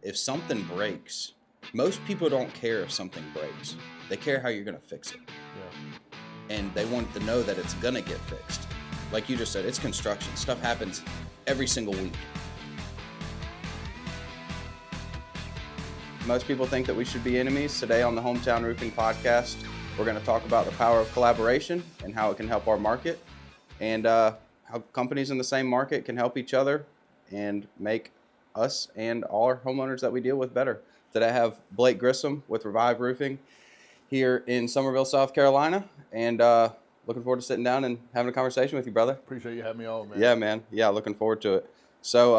if something breaks, most people don't care if something breaks. They care how you're going to fix it. Yeah. And they want to know that it's going to get fixed. Like you just said, it's construction. Stuff happens every single week. Most people think that we should be enemies. Today on the Hometown Roofing Podcast, we're going to talk about the power of collaboration and how it can help our market, and how companies in the same market can help each other and make us and all our homeowners that we deal with better. Today I have Blake Grissom with Revive Roofing here in Somerville, South Carolina, and looking forward to sitting down and having a conversation with you, brother. Appreciate you having me on, man. Yeah, man. Yeah, looking forward to it. So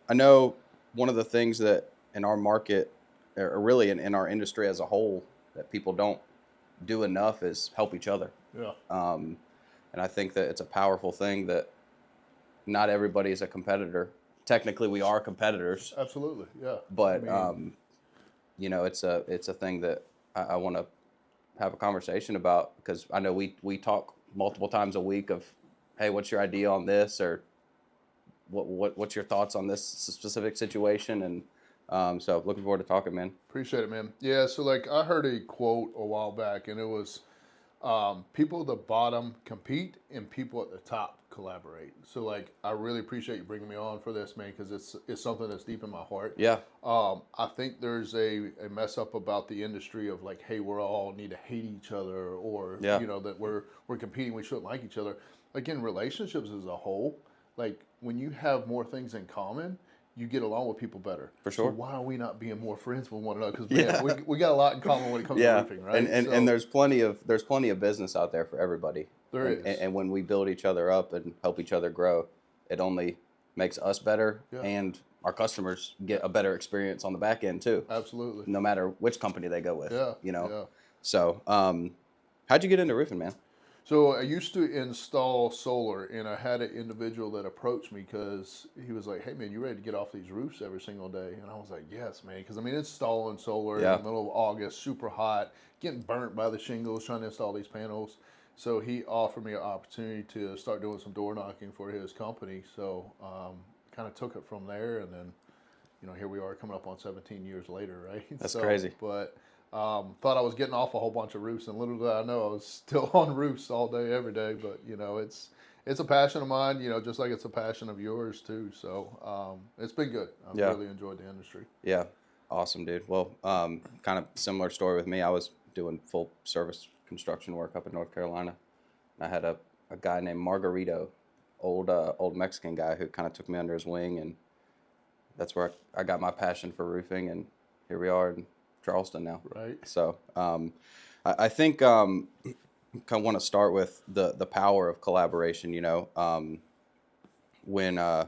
I know one of the things that in our market, or really in our industry as a whole, that people don't do enough is help each other. Yeah. And I think that it's a powerful thing that not everybody is a competitor. Technically, we are competitors. Absolutely, yeah. But it's a thing that I want to have a conversation about, because I know we talk multiple times a week of, hey, what's your idea on this, or what's your thoughts on this specific situation, and so looking forward to talking, man. Appreciate it, man. Yeah, so like I heard a quote a while back, and it was, people at the bottom compete and people at the top collaborate. So like, I really appreciate you bringing me on for this, man, because it's something that's deep in my heart. Yeah. I think there's a mess up about the industry of like, hey, we're all need to hate each other, or that we're competing, we shouldn't like each other. Like in relationships as a whole, like when you have more things in common, you get along with people better. For sure. So why are we not being more friends with one another? Because man, we got a lot in common when it comes to roofing, right? And there's plenty of business out there for everybody. There is. And when we build each other up and help each other grow, it only makes us better, and our customers get a better experience on the back end too. Absolutely. No matter which company they go with. Yeah. Yeah. So, how'd you get into roofing, man? So I used to install solar, and I had an individual that approached me because he was like, hey, man, you ready to get off these roofs every single day? And I was like, yes, man, because, I mean, installing solar in the middle of August, super hot, getting burnt by the shingles, trying to install these panels. So he offered me an opportunity to start doing some door knocking for his company. So kind of took it from there, and then, here we are coming up on 17 years later, right? That's crazy. But thought I was getting off a whole bunch of roofs, and little did I know I was still on roofs all day, every day. But it's a passion of mine, just like it's a passion of yours too. So it's been good. I've really enjoyed the industry. Yeah, awesome, dude. Well, kind of similar story with me. I was doing full service construction work up in North Carolina. I had a guy named Margarito, old Mexican guy, who kind of took me under his wing, and that's where I got my passion for roofing, and here we are in Charleston now. Right. So I think I kind of want to start with the power of collaboration. When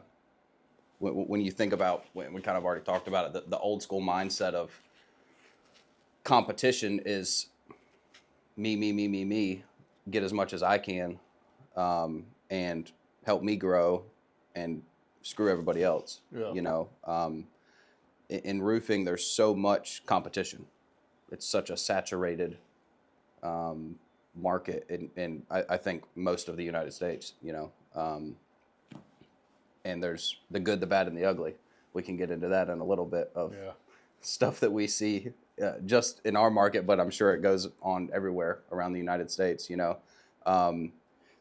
you think about, when we kind of already talked about it, the old school mindset of competition is me, get as much as I can, and help me grow and screw everybody else. Yeah. In roofing, there's so much competition. It's such a saturated market in I think most of the United States, and there's the good, the bad, and the ugly. We can get into that in a little bit of stuff that we see just in our market, but I'm sure it goes on everywhere around the United States,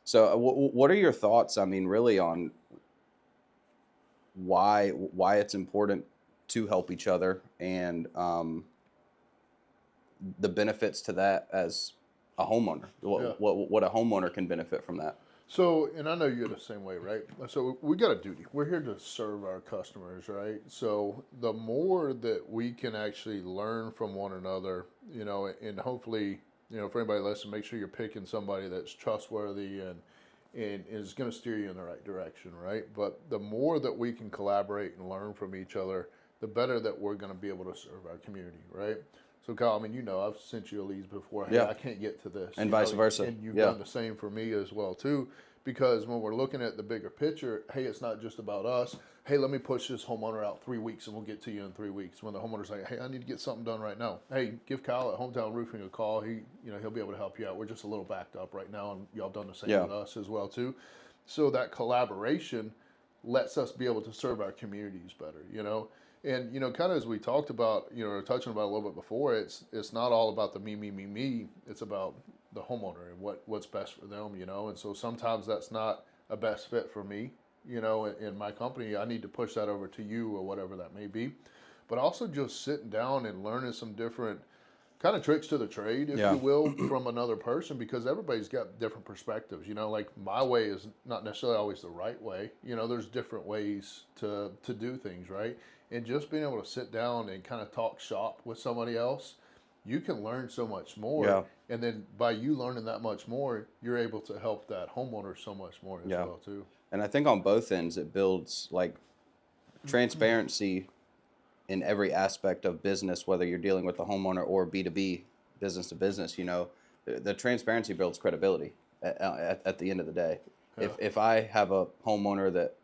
So what are your thoughts, I mean, really on why it's important to help each other, and the benefits to that as a homeowner? What a homeowner can benefit from that? So, and I know you're the same way, right? So we got a duty. We're here to serve our customers, right? So the more that we can actually learn from one another, and hopefully, for anybody listening, make sure you're picking somebody that's trustworthy and is going to steer you in the right direction, right? But the more that we can collaborate and learn from each other, the better that we're going to be able to serve our community, right? So Kyle, I mean, I've sent you a leads before. Hey, I can't get to this. And vice versa. And you've done the same for me as well, too. Because when we're looking at the bigger picture, hey, it's not just about us. Hey, let me push this homeowner out 3 weeks and we'll get to you in 3 weeks. When the homeowner's like, hey, I need to get something done right now. Hey, give Kyle at Hometown Roofing a call. He'll be able to help you out. We're just a little backed up right now, and y'all done the same with us as well, too. So that collaboration lets us be able to serve our communities better, And kind of as we talked about, or touching about a little bit before, it's not all about the me. It's about the homeowner and what's best for them. And so sometimes that's not a best fit for me. In my company, I need to push that over to you or whatever that may be. But also just sitting down and learning some different kind of tricks to the trade, if Yeah. you will, from another person, because everybody's got different perspectives. Like my way is not necessarily always the right way. There's different ways to do things, right? And just being able to sit down and kind of talk shop with somebody else, you can learn so much more. Yeah. And then by you learning that much more, you're able to help that homeowner so much more as Yeah. well too. And I think on both ends, it builds like transparency in every aspect of business, whether you're dealing with the homeowner or B2B, business to business. The transparency builds credibility at the end of the day. Yeah. If I have a homeowner that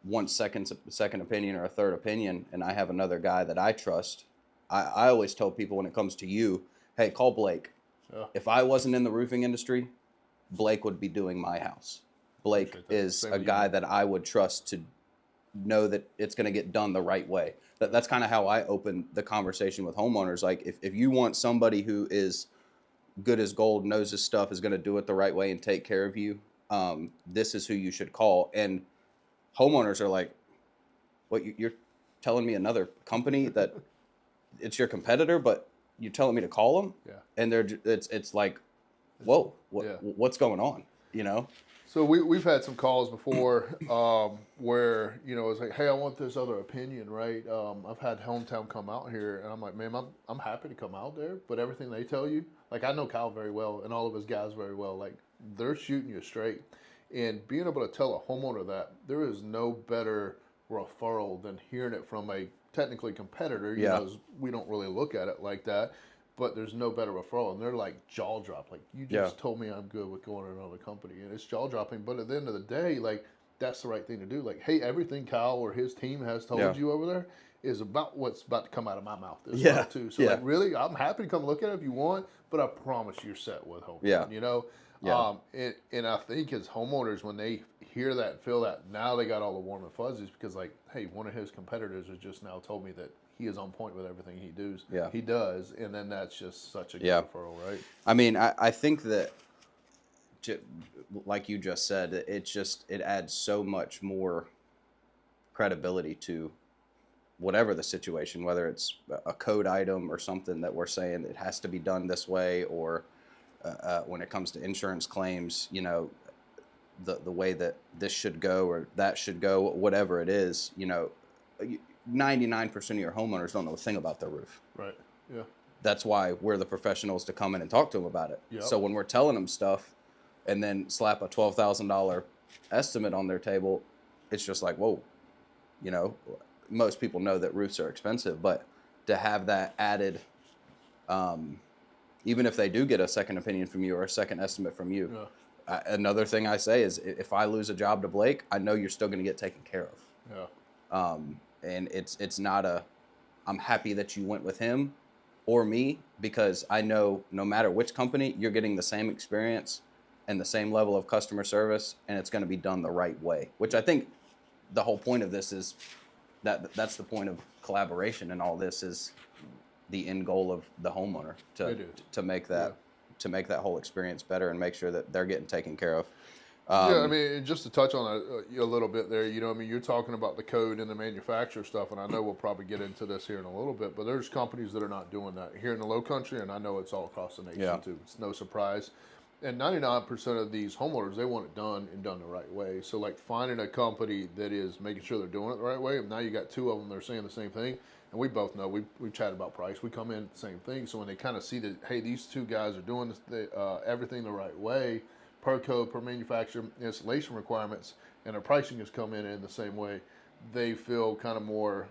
wants second opinion or a third opinion, and I have another guy that I trust, I always tell people when it comes to you, hey, call Blake. Yeah. If I wasn't in the roofing industry, Blake would be doing my house. Blake is Same a with guy you. that I would trust to know that it's going to get done the right way. That's kind of how I open the conversation with homeowners. Like if you want somebody who is good as gold, knows his stuff, is going to do it the right way and take care of you, this is who you should call. And homeowners are like, what, you're telling me another company that it's your competitor, but you're telling me to call them? Yeah. And it's like, whoa, Yeah. what's going on? So we've had some calls before where it's like, hey, I want this other opinion, right? I've had Hometown come out here, and I'm like, man, I'm happy to come out there, but everything they tell you, like I know Kyle very well and all of his guys very well, like they're shooting you straight, and being able to tell a homeowner that there is no better referral than hearing it from a technically competitor. Yeah. We don't really look at it like that. But there's no better referral, and they're like jaw drop. Like you just told me I'm good with going to another company, and it's jaw dropping. But at the end of the day, like that's the right thing to do. Like, hey, everything Kyle or his team has told you over there is about what's about to come out of my mouth as well too. So like, really, I'm happy to come look at it if you want, but I promise you're set with home. Yeah. And I think as homeowners, when they hear that and feel that, now they got all the warm and fuzzies because like, hey, one of his competitors has just now told me that he is on point with everything he does, and then that's just such a good referral, right? I mean, I think that, like you just said, it adds so much more credibility to whatever the situation, whether it's a code item or something that we're saying it has to be done this way, or when it comes to insurance claims, the way that this should go or that should go, whatever it is, 99% of your homeowners don't know a thing about their roof. Right. Yeah. That's why we're the professionals to come in and talk to them about it. Yep. So when we're telling them stuff and then slap a $12,000 estimate on their table, it's just like, whoa, most people know that roofs are expensive, but to have that added, even if they do get a second opinion from you or a second estimate from you, another thing I say is if I lose a job to Blake, I know you're still going to get taken care of. Yeah. And it's not I'm happy that you went with him or me, because I know no matter which company, you're getting the same experience and the same level of customer service, and it's going to be done the right way, which I think the whole point of this is that's the point of collaboration, and all this is the end goal of the homeowner to make that whole experience better and make sure that they're getting taken care of. I mean, just to touch on a little bit there, you're talking about the code and the manufacturer stuff, and I know we'll probably get into this here in a little bit, but there's companies that are not doing that here in the Low Country, and I know it's all across the nation too. It's no surprise. And 99% of these homeowners, they want it done and done the right way. So, like, finding a company that is making sure they're doing it the right way, and now you got two of them that are saying the same thing, and we both know, we've chatted about price. We come in the same thing. So when they kind of see that, hey, these two guys are doing this, everything the right way, per code, per manufacturer, installation requirements, and their pricing has come in the same way, they feel kind of more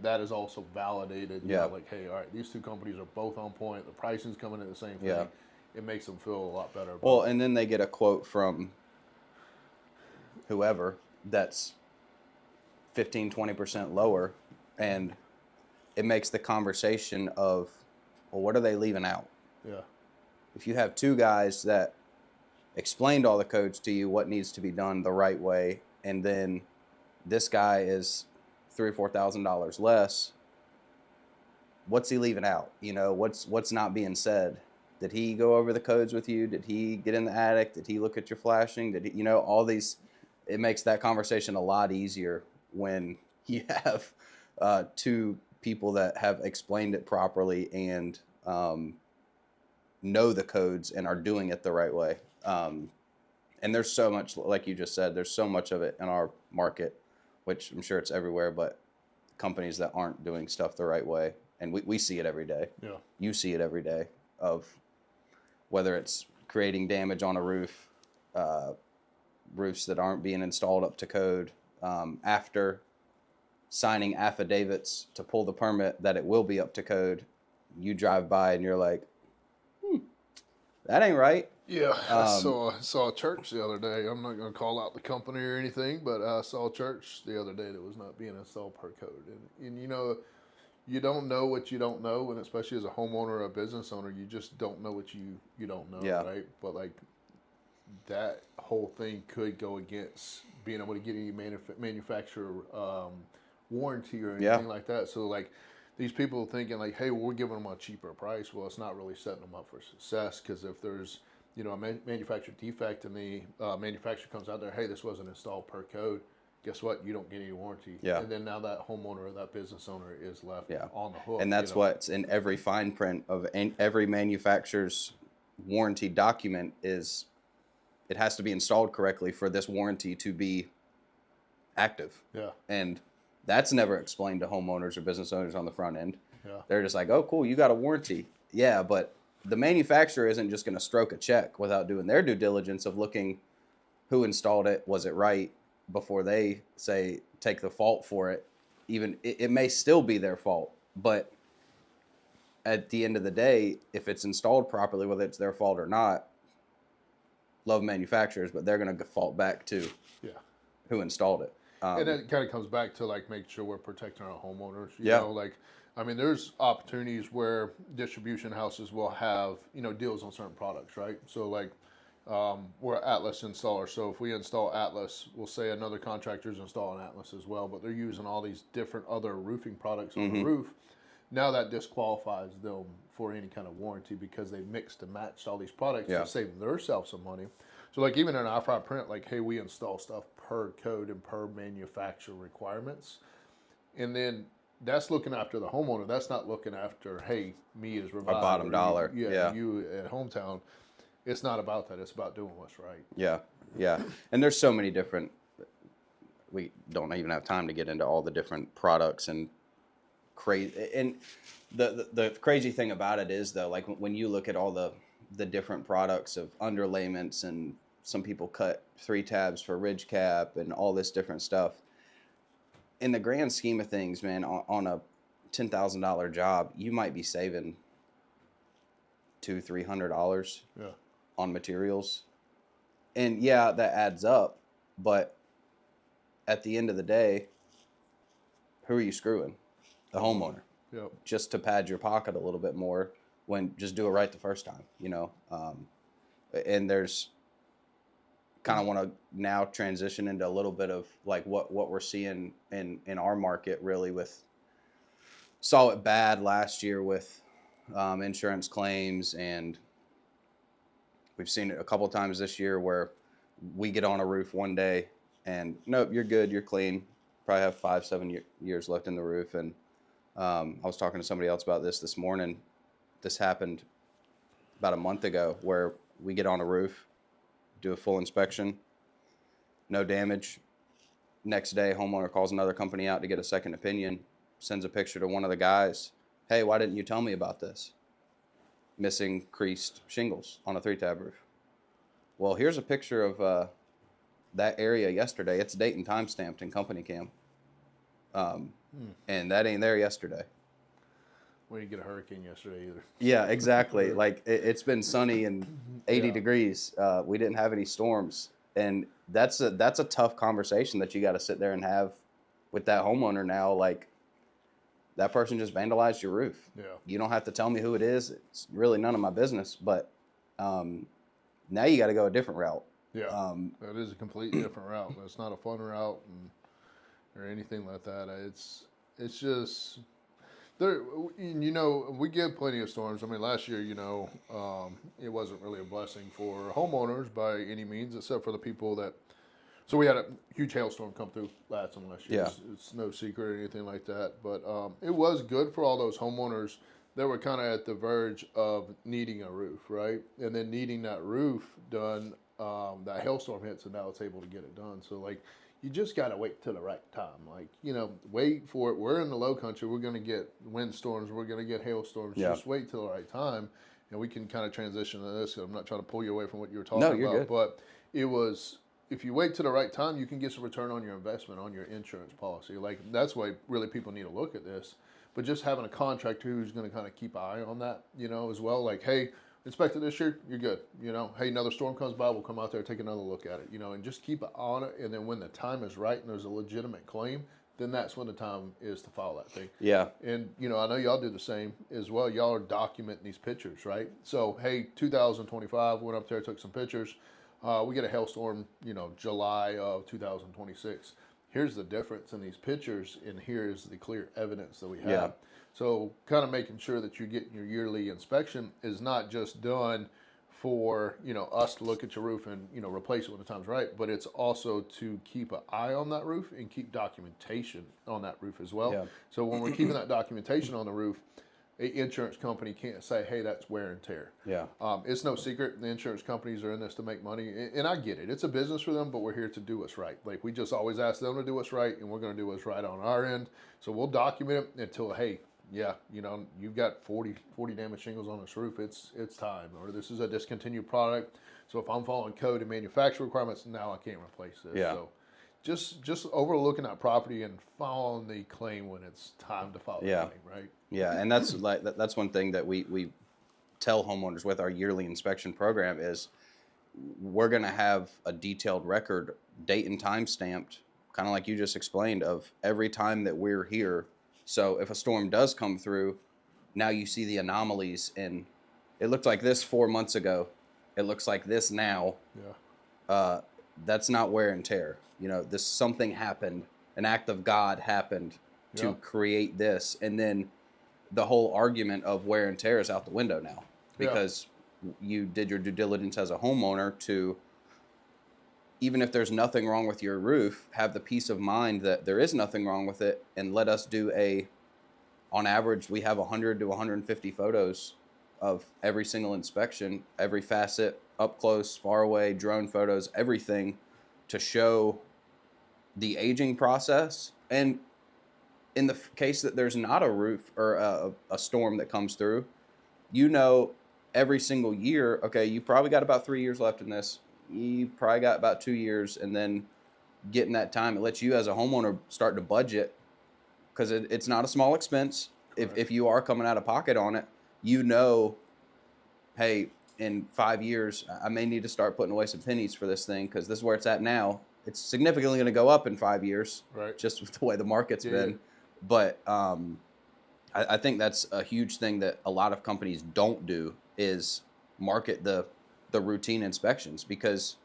that is also validated. Like, hey, all right, these two companies are both on point. The pricing's coming in the same thing. Yeah. It makes them feel a lot better. Well, and then they get a quote from whoever that's 15, 20% lower, and it makes the conversation of, well, what are they leaving out? Yeah. If you have two guys that explained all the codes to you, what needs to be done the right way, and then this guy is $3,000 or $4,000 less, what's he leaving out? You know, what's not being said? Did he go over the codes with you? Did he get in the attic? Did he look at your flashing? Did he, you know, all these? It makes that conversation a lot easier when you have two people that have explained it properly and know the codes and are doing it the right way. And there's so much, like you just said, there's so much of it in our market, which I'm sure it's everywhere, but companies that aren't doing stuff the right way. And we see it every day. Yeah. You see it every day, of whether it's creating damage on a roof, roofs that aren't being installed up to code, after signing affidavits to pull the permit that it will be up to code. You drive by and you're like, that ain't right. Yeah, I saw a church the other day. I'm not going to call out the company or anything, but I saw a church the other day that was not being installed per code. And you know, you don't know what you don't know, and especially as a homeowner or a business owner, you just don't know what you don't know, right? But like that whole thing could go against being able to get any manufacturer warranty or anything like that. So like these people thinking like, hey, well, we're giving them a cheaper price. Well, it's not really setting them up for success, because if there's, you know, a manufacturer defect and the manufacturer comes out there, hey, this wasn't installed per code, guess what? You don't get any warranty. Yeah. And then now that homeowner or that business owner is left on the hook. And that's what's in every fine print of every manufacturer's warranty document is it has to be installed correctly for this warranty to be active. Yeah. And that's never explained to homeowners or business owners on the front end. Yeah. They're just like, oh, cool, you got a warranty. Yeah, but the manufacturer isn't just going to stroke a check without doing their due diligence of looking who installed it, was it right, before they say take the fault for it. Even it may still be their fault, but at the end of the day, if it's installed properly, whether it's their fault or not, love manufacturers, but they're going to fault back to who installed it. And it kind of comes back to like making sure we're protecting our homeowners. You know, like, I mean, there's opportunities where distribution houses will have, you know, deals on certain products, right? So like, we're Atlas installer. So if we install Atlas, we'll say another contractor's installing Atlas as well, but they're using all these different other roofing products on the roof. Now that disqualifies them for any kind of warranty, because they mixed and matched all these products to save themselves some money. So like even in our fine print, like, hey, we install stuff per code and per manufacturer requirements. And then that's looking after the homeowner. That's not looking after, hey, me as Revive, a bottom dollar. You at Hometown. It's not about that. It's about doing what's right. Yeah, yeah. And there's so many different, we don't even have time to get into all the different products and crazy. And the crazy thing about it is, though, like when you look at all the different products of underlayments, and some people cut 3 tabs for ridge cap and all this different stuff. In the grand scheme of things, man, on a $10,000 job, you might be saving $200-$300 on materials. And yeah, that adds up, but at the end of the day, who are you screwing? The homeowner. Yep. Just to pad your pocket a little bit more, when just do it right the first time, you know. And there's kind of want to now transition into a little bit of like what we're seeing in our market, really. Saw it bad last year with insurance claims, and we've seen it a couple times this year where we get on a roof one day and nope, you're good, you're clean, probably have 5-7 years left in the roof. And I was talking to somebody else about this morning. This happened about a month ago, where we get on a roof, do a full inspection, no damage. Next day, homeowner calls another company out to get a second opinion, sends a picture to one of the guys. Hey, why didn't you tell me about this? Missing creased shingles on a 3-tab roof. Well, here's a picture of that area yesterday. It's date and time stamped in company cam. And that ain't there yesterday. We didn't get a hurricane yesterday either. Yeah, exactly. Like it's been sunny and 80 degrees. We didn't have any storms, and that's a tough conversation that you got to sit there and have with that homeowner now. Like, that person just vandalized your roof. Yeah. You don't have to tell me who it is. It's really none of my business. But now you got to go a different route. Yeah, that is a completely different route. It's not a fun route, and or anything like that. It's just there. You know, we get plenty of storms. I mean, last year, it wasn't really a blessing for homeowners by any means, except for the people that. So we had a huge hailstorm come through last year. Yeah. It's no secret or anything like that, but it was good for all those homeowners that were kind of at the verge of needing a roof, right? And then needing that roof done, that hailstorm hits, and now it's able to get it done. So, like, you just got to wait till the right time. Like, wait for it. We're in the low country. We're going to get windstorms. We're going to get hailstorms. Yeah. Just wait till the right time, and we can kind of transition to this. I'm not trying to pull you away from what you were talking No, you're about, good. but it was, if you wait till the right time, you can get some return on your investment, on your insurance policy. Like, that's why really people need to look at this. But just having a contractor who's going to kind of keep an eye on that, as well. Like, hey, inspect it this year, you're good. Hey, another storm comes by, we'll come out there, take another look at it, and just keep it on it. And then when the time is right and there's a legitimate claim, then that's when the time is to file that thing. Yeah. And, I know y'all do the same as well. Y'all are documenting these pictures, right? So, hey, 2025, went up there, took some pictures. We get a hailstorm, July of 2026. Here's the difference in these pictures, and here's the clear evidence that we have. Yeah. So kind of making sure that you're getting your yearly inspection is not just done for, us to look at your roof and, replace it when the time's right, but it's also to keep an eye on that roof and keep documentation on that roof as well. Yeah. So when we're keeping that documentation on the roof, an insurance company can't say, hey, that's wear and tear. Yeah. It's no secret. The insurance companies are in this to make money. And I get it. It's a business for them, but we're here to do what's right. Like, we just always ask them to do what's right, and we're going to do what's right on our end. So we'll document it until, hey, yeah, you've got 40 damaged shingles on this roof. It's time. Or this is a discontinued product. So if I'm following code and manufacturer requirements, now I can't replace this. Yeah. So just overlooking that property and following the claim when it's time to file the claim, right? Yeah, and that's that's one thing that we tell homeowners with our yearly inspection program is we're going to have a detailed record, date and time stamped, kind of like you just explained, of every time that we're here. So if a storm does come through, now you see the anomalies, and it looked like this 4 months ago. It looks like this now. Yeah. That's not wear and tear. Something happened, an act of God happened to create this, and then the whole argument of wear and tear is out the window now because you did your due diligence as a homeowner to, even if there's nothing wrong with your roof, have the peace of mind that there is nothing wrong with it, and let us do on average, we have 100 to 150 photos of every single inspection, every facet, up close, far away, drone photos, everything to show the aging process. And in the case that there's not a roof or a storm that comes through, every single year, okay, you probably got about 3 years left in this. You probably got about 2 years, and then getting that time, it lets you as a homeowner start to budget, because it's not a small expense. If you are coming out of pocket on it, hey, in 5 years, I may need to start putting away some pennies for this thing, because this is where it's at now. It's significantly going to go up in 5 years, right? Just with the way the market's been. But I think that's a huge thing that a lot of companies don't do, is market the routine inspections, because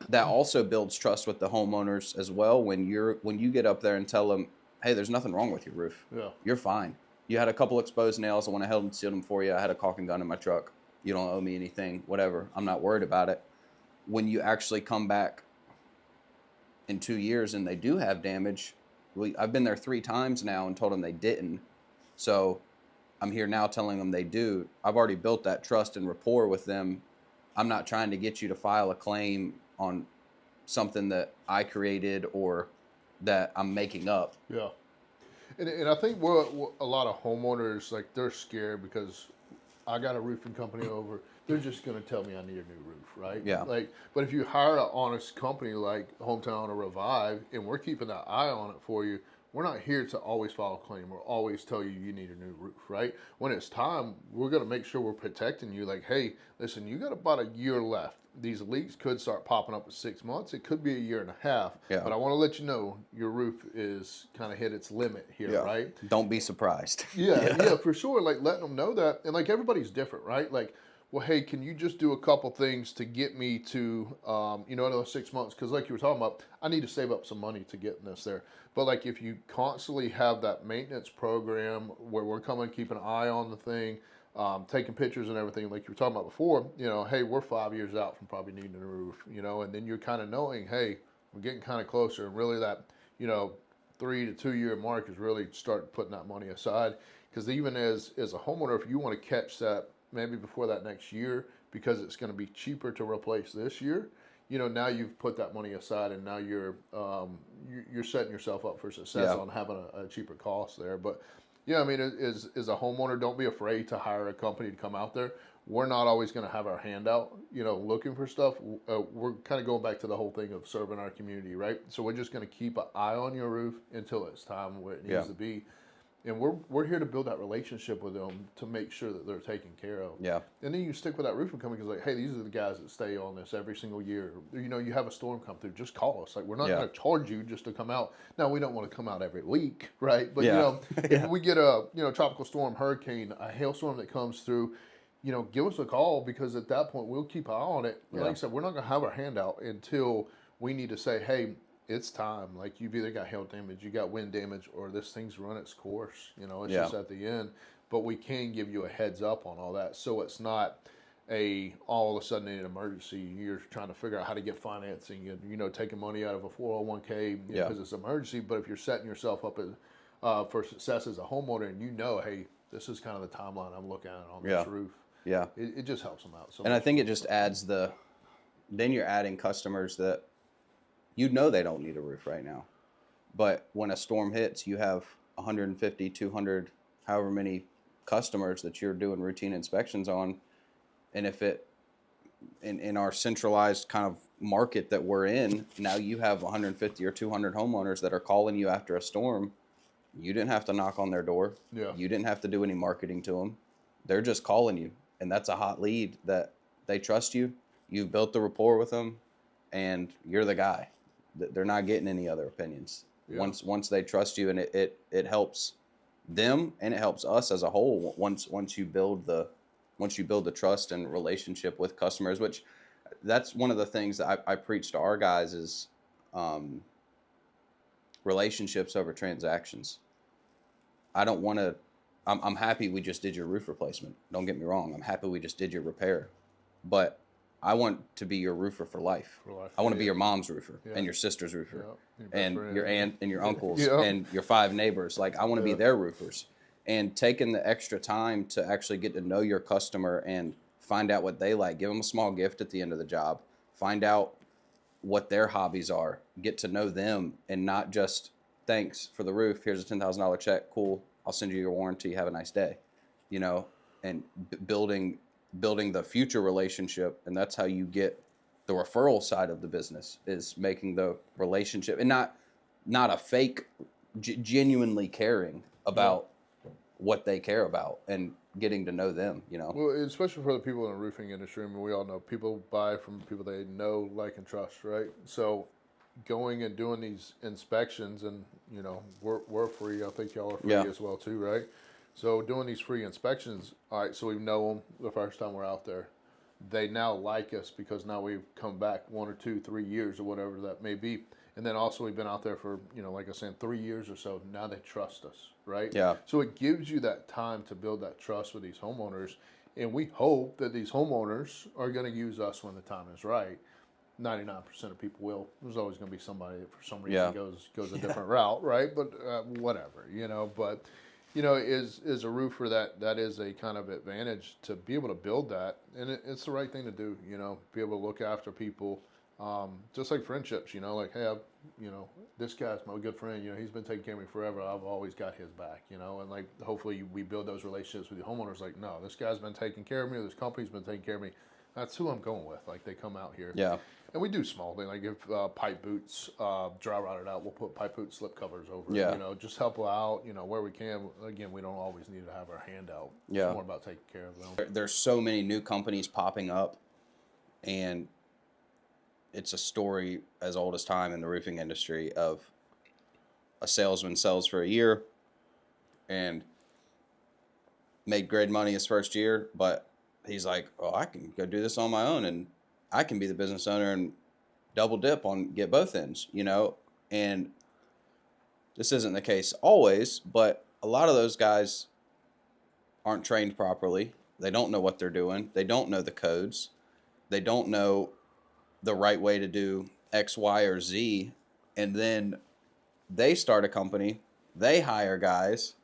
that also builds trust with the homeowners as well. When you get up there and tell them, hey, there's nothing wrong with your roof. Yeah. You're fine. You had a couple exposed nails. I went ahead and sealed them for you. I had a caulking gun in my truck. You don't owe me anything, whatever. I'm not worried about it. When you actually come back in 2 years and they do have damage, I've been there 3 times now and told them they didn't. So I'm here now telling them they do. I've already built that trust and rapport with them. I'm not trying to get you to file a claim on something that I created or that I'm making up. Yeah. And I think what a lot of homeowners, like, they're scared because I got a roofing company over. They're just going to tell me I need a new roof, right? Yeah. But if you hire an honest company like Hometown or Revive, and we're keeping that eye on it for you, we're not here to always file a claim or always tell you you need a new roof, right? When it's time, we're going to make sure we're protecting you. Like, hey, listen, you got about a year left. These leaks could start popping up in 6 months. It could be a year and a half. Yeah. But I want to let you know your roof is kind of hit its limit here, right? Don't be surprised. Yeah, for sure. Like, letting them know that. And, like, everybody's different, right? Like, well, hey, can you just do a couple things to get me to, another 6 months? Because like you were talking about, I need to save up some money to get this there. But like if you constantly have that maintenance program where we're coming, keep an eye on the thing, taking pictures and everything, like you were talking about before, hey, we're 5 years out from probably needing a roof, and then you're kind of knowing, hey, we're getting kind of closer, and really that, 3 to 2 year mark is really start putting that money aside. Because even as a homeowner, if you want to catch that maybe before that next year, because it's going to be cheaper to replace this year, now you've put that money aside, and now you're setting yourself up for success on having a cheaper cost there. But yeah, I mean, as a homeowner, don't be afraid to hire a company to come out there. We're not always going to have our hand out, looking for stuff. We're kind of going back to the whole thing of serving our community, right? So we're just going to keep an eye on your roof until it's time where it needs to be. And we're here to build that relationship with them to make sure that they're taken care of. Yeah. And then you stick with that roofing company because, like, hey, these are the guys that stay on this every single year. You have a storm come through, just call us. Like, we're not going to charge you just to come out. Now, we don't want to come out every week, right? But, if we get a, tropical storm, hurricane, a hailstorm that comes through, give us a call, because at that point, we'll keep an eye on it. Like I said, we're not going to have our hand out until we need to say, hey, it's time. Like, you've either got hail damage, you got wind damage, or this thing's run its course. It's just at the end. But we can give you a heads up on all that, so it's not all of a sudden an emergency. You're trying to figure out how to get financing and taking money out of a 401k because it's an emergency. But if you're setting yourself up for success as a homeowner, and hey, this is kind of the timeline I'm looking at on this roof. Yeah, it just helps them out. So I think it just adds then you're adding customers that they don't need a roof right now. But when a storm hits, you have 150, 200, however many customers that you're doing routine inspections on. And if in our centralized kind of market that we're in, now you have 150 or 200 homeowners that are calling you after a storm. You didn't have to knock on their door. Yeah. You didn't have to do any marketing to them. They're just calling you. And that's a hot lead that they trust you. You've built the rapport with them, and you're the guy. They're not getting any other opinions. Yeah. Once they trust you, and it helps them and it helps us as a whole. Once you build the trust and relationship with customers, which that's one of the things that I preach to our guys is relationships over transactions. I don't want to. I'm happy we just did your roof replacement. Don't get me wrong. I'm happy we just did your repair, but I want to be your roofer for life. I want to be your mom's roofer and your sister's roofer and your aunt and your uncles and your 5 neighbors. Like, I want to be their roofers. And taking the extra time to actually get to know your customer and find out what they like. Give them a small gift at the end of the job. Find out what their hobbies are. Get to know them, and not just, thanks for the roof. Here's a $10,000 check. Cool. I'll send you your warranty. Have a nice day. And building the future relationship. And that's how you get the referral side of the business, is making the relationship, and not a fake, genuinely caring about what they care about and getting to know them, Well, especially for the people in the roofing industry. I mean, we all know people buy from people they know, like, and trust, right? So going and doing these inspections, and, we're free. I think y'all are free as well too, right? So doing these free inspections, all right, so we know them the first time we're out there. They now like us because now we've come back 1 or 2, 3 years or whatever that may be. And then also we've been out there for, like I said, 3 years or so. Now they trust us, right? Yeah. So it gives you that time to build that trust with these homeowners. And we hope that these homeowners are going to use us when the time is right. 99% of people will. There's always going to be somebody that for some reason goes a different route, right? But whatever, But is a roofer, that is a kind of advantage to be able to build that, and it's the right thing to do. Be able to look after people, just like friendships. Like, hey, this guy's my good friend. He's been taking care of me forever. I've always got his back. And like, hopefully we build those relationships with the homeowners. Like, no, this guy's been taking care of me. Or this company's been taking care of me. That's who I'm going with. Like, they come out here. Yeah. And we do small things, like if pipe boots dry rotted out, we'll put pipe boot slip covers over. Yeah. Just help out. Where we can. Again, we don't always need to have our hand out. Yeah. It's more about taking care of them. There's so many new companies popping up, and it's a story as old as time in the roofing industry of a salesman sells for a year and made great money his first year, but he's like, oh, I can go do this on my own, and I can be the business owner and double dip on get both ends, you know. And this isn't the case always, but a lot of those guys aren't trained properly. They don't know what they're doing. They don't know the codes. They don't know the right way to do X, Y, or Z. And then they start a company. They hire guys.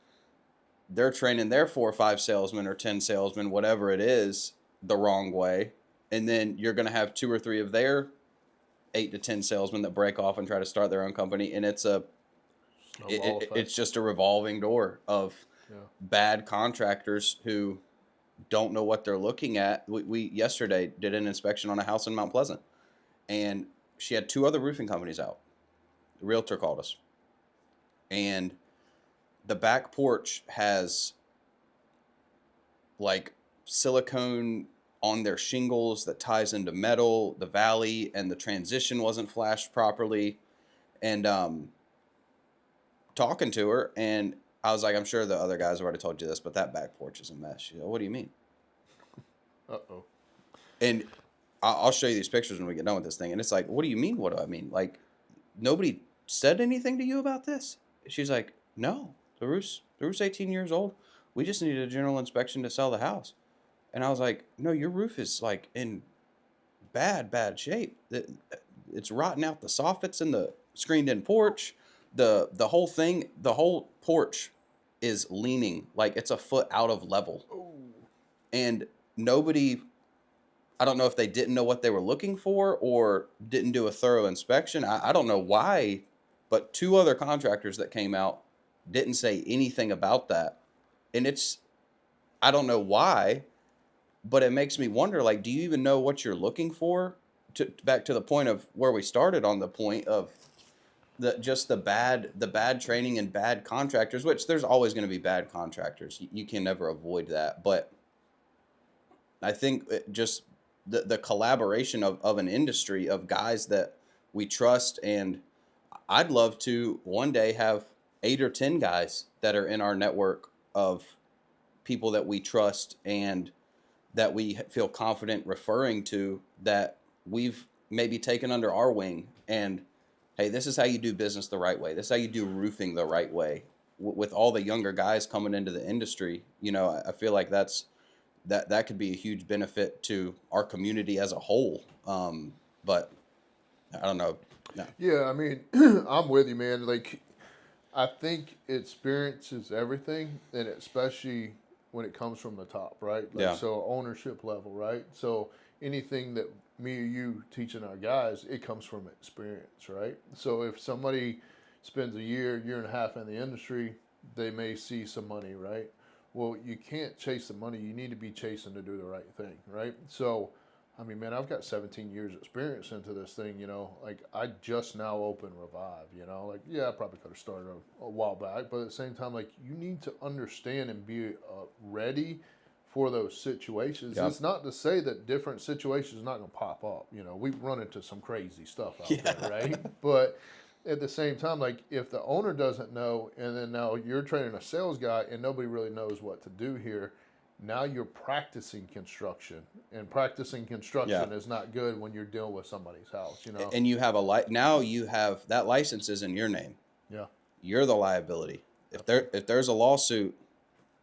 They're training their 4 or 5 salesmen or 10 salesmen, whatever it is, the wrong way. And then you're going to have 2 or 3 of their 8 to 10 salesmen that break off and try to start their own company. And it's it's just a revolving door of bad contractors who don't know what they're looking at. We yesterday did an inspection on a house in Mount Pleasant, and she had 2 other roofing companies out. The realtor called us, and the back porch has like silicone on their shingles that ties into metal, the valley, and the transition wasn't flashed properly. And talking to her, and I was like, I'm sure the other guys have already told you this, but that back porch is a mess. She's like, what do you mean? Uh-oh. And I'll show you these pictures when we get done with this thing. And it's like, what do you mean? What do I mean? Like, nobody said anything to you about this? She's like, no, the roof's 18 years old. We just needed a general inspection to sell the house. And I was like, no, your roof is like in bad shape. It's rotting out the soffits in the screened in porch. The whole thing, the whole porch is leaning like it's a foot out of level. Ooh. And nobody, I don't know if they didn't know what they were looking for or didn't do a thorough inspection. I don't know why, but 2 other contractors that came out didn't say anything about that. And I don't know why, but it makes me wonder, like, do you even know what you're looking for? Back to the point of where we started on the point of the bad training and bad contractors, which there's always going to be bad contractors. You can never avoid that. But I think just the collaboration of an industry of guys that we trust, and I'd love to one day have 8 or 10 guys that are in our network of people that we trust and that we feel confident referring to, that we've maybe taken under our wing, and hey, this is how you do business the right way. This is how you do roofing the right way. With all the younger guys coming into the industry, you know, I feel like that could be a huge benefit to our community as a whole. But I don't know. No. Yeah, I mean, I'm with you, man. Like, I think experience is everything, and especially when it comes from the top, right? Like, Yeah. So ownership level, right? So anything that me or you teaching our guys, it comes from experience, right? So if somebody spends a year and a half in the industry, they may see some money, right? Well, you can't chase the money. You need to be chasing to do the right thing, right? So, I mean, man, I've got 17 years experience into this thing, you know. Like, I just now opened Revive, you know. Like, yeah, I probably could have started a while back, but at the same time, like, you need to understand and be ready for those situations. Yep. It's not to say that different situations are not going to pop up. You know, we run into some crazy stuff out there, right? But at the same time, like, if the owner doesn't know, and then now you're training a sales guy and nobody really knows what to do here, now you're practicing construction, and practicing construction is not good when you're dealing with somebody's house, you know. And you have now you have that license is in your name. Yeah. You're the liability. If there's a lawsuit,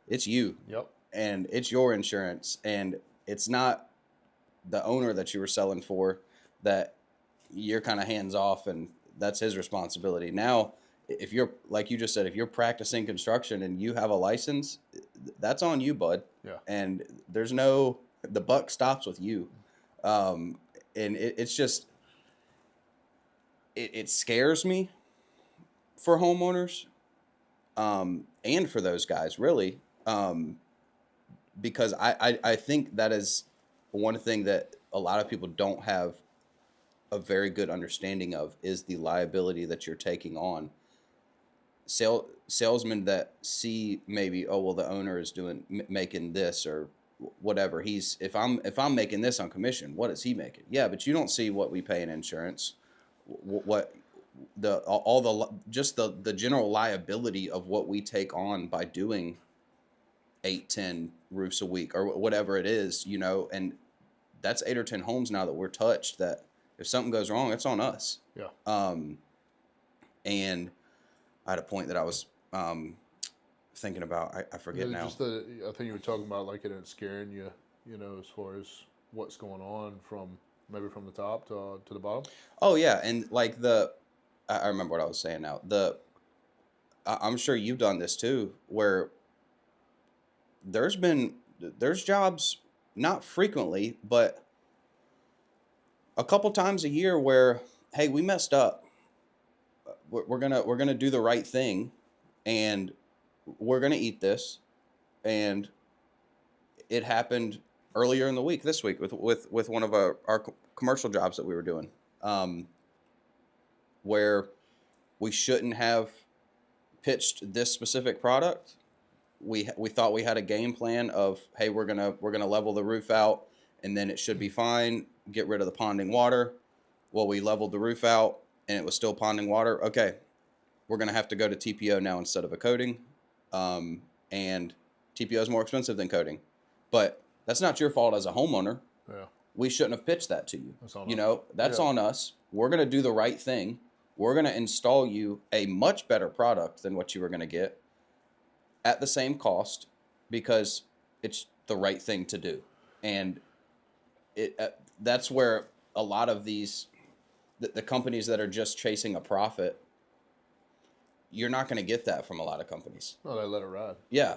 it's you. Yep. And it's your insurance, and it's not the owner that you were selling for, that you're kind of hands off and that's his responsibility. Now, if you're, like you just said, if you're practicing construction and you have a license, that's on you, bud. Yeah. And the buck stops with you. And it's just, it scares me for homeowners, and for those guys, really. Because I think that is one thing that a lot of people don't have a very good understanding of, is the liability that you're taking on. Salesmen that see maybe, oh, well, the owner is making this or whatever. If I'm making this on commission, what is he making? Yeah, but you don't see what we pay in insurance, what the general liability of what we take on by doing 8, 10, roofs a week or whatever it is, and that's 8 or 10 homes now that we're touched, that if something goes wrong, it's on us. Yeah. And I had a point that I was thinking about. I forget now. Just I think you were talking about like it scaring you, as far as what's going on maybe from the top to the bottom. Oh yeah, and like I remember what I was saying now. I'm sure you've done this too, where there's jobs, not frequently, but a couple times a year where, hey, we messed up. We're gonna do the right thing, and we're gonna eat this. And it happened earlier in the week, this week, with one of our commercial jobs that we were doing, where we shouldn't have pitched this specific product. We thought we had a game plan of, hey, we're gonna level the roof out, and then it should be fine. Get rid of the ponding water. Well, we leveled the roof out, and it was still ponding water. Okay, we're gonna have to go to TPO now instead of a coating, and TPO is more expensive than coating, but that's not your fault as a homeowner. Yeah. We shouldn't have pitched that to you. That's yeah. on us. We're gonna do the right thing. We're gonna install you a much better product than what you were gonna get at the same cost, because it's the right thing to do. And that's where a lot of these the companies that are just chasing a profit, you're not going to get that from a lot of companies. No, they let it ride. Yeah,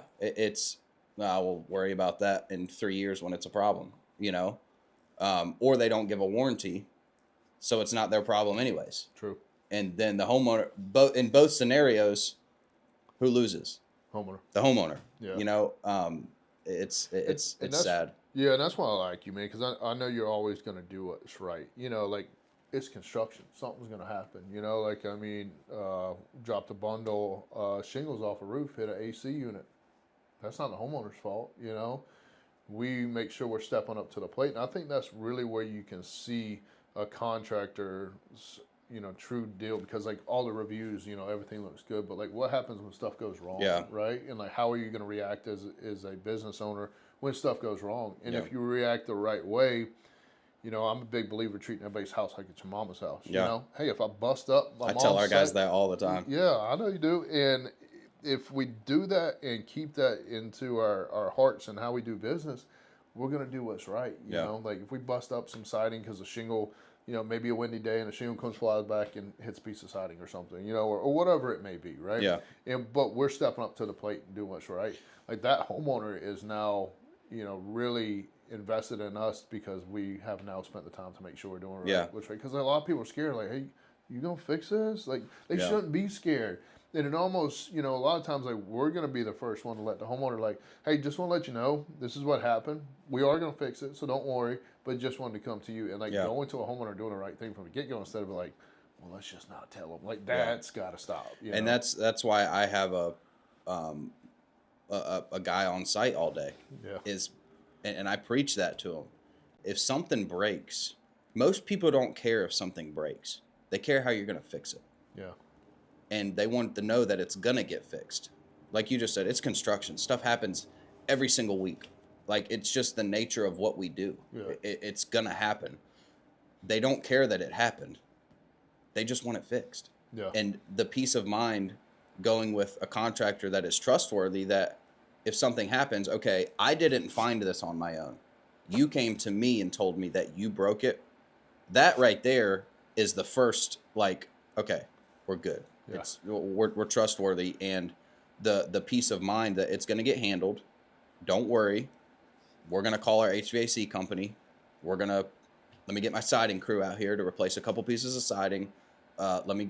we'll worry about that in 3 years when it's a problem, or they don't give a warranty, so it's not their problem anyways. True. And then the homeowner, in both scenarios, who loses? Homeowner. The homeowner. Yeah. It's sad. Yeah, and that's why I like you, man, because I know you're always going to do what's right. Like, it's construction. Something's going to happen. Dropped a bundle shingles off a roof, hit an AC unit. That's not the homeowner's fault. We make sure we're stepping up to the plate. And I think that's really where you can see a contractor's, true deal, because like all the reviews, everything looks good, but like what happens when stuff goes wrong? Yeah. Right. And like, how are you going to react as a business owner when stuff goes wrong? And Yeah. if you react the right way, I'm a big believer treating everybody's house like it's your mama's house. Yeah. Hey, if I bust up my I mom's tell our guys side, that all the time. yeah, I know you do. And if we do that and keep that into our hearts and how we do business, we're going to do what's right. You know, like if we bust up some siding because a shingle, maybe a windy day and a shingle flies back and hits a piece of siding or something, or whatever it may be, right? Yeah. But we're stepping up to the plate and doing what's right. Like that homeowner is now, really invested in us because we have now spent the time to make sure we're doing it right. Which way? Because a lot of people are scared, like, hey, you gonna fix this? Like they shouldn't be scared. And it almost, a lot of times, like, we're going to be the first one to let the homeowner, like, hey, just want to let you know, this is what happened. We are going to fix it, so don't worry. But just wanted to come to you. And, like, going to a homeowner doing the right thing from the get-go instead of, like, well, let's just not tell them. Like, that's got to stop. And that's why I have a guy on site all day. Yeah. And I preach that to him. If something breaks, most people don't care if something breaks. They care how you're going to fix it. Yeah. And they want to know that it's going to get fixed. Like you just said, it's construction. Stuff happens every single week. Like, it's just the nature of what we do. Yeah. It's going to happen. They don't care that it happened. They just want it fixed. Yeah. And the peace of mind going with a contractor that is trustworthy, that if something happens, okay, I didn't find this on my own. You came to me and told me that you broke it. That right there is the first, like, okay, we're good. Yeah. We're trustworthy, and the peace of mind that it's going to get handled. Don't worry. We're going to call our HVAC company. Let me get my siding crew out here to replace a couple pieces of siding. Let me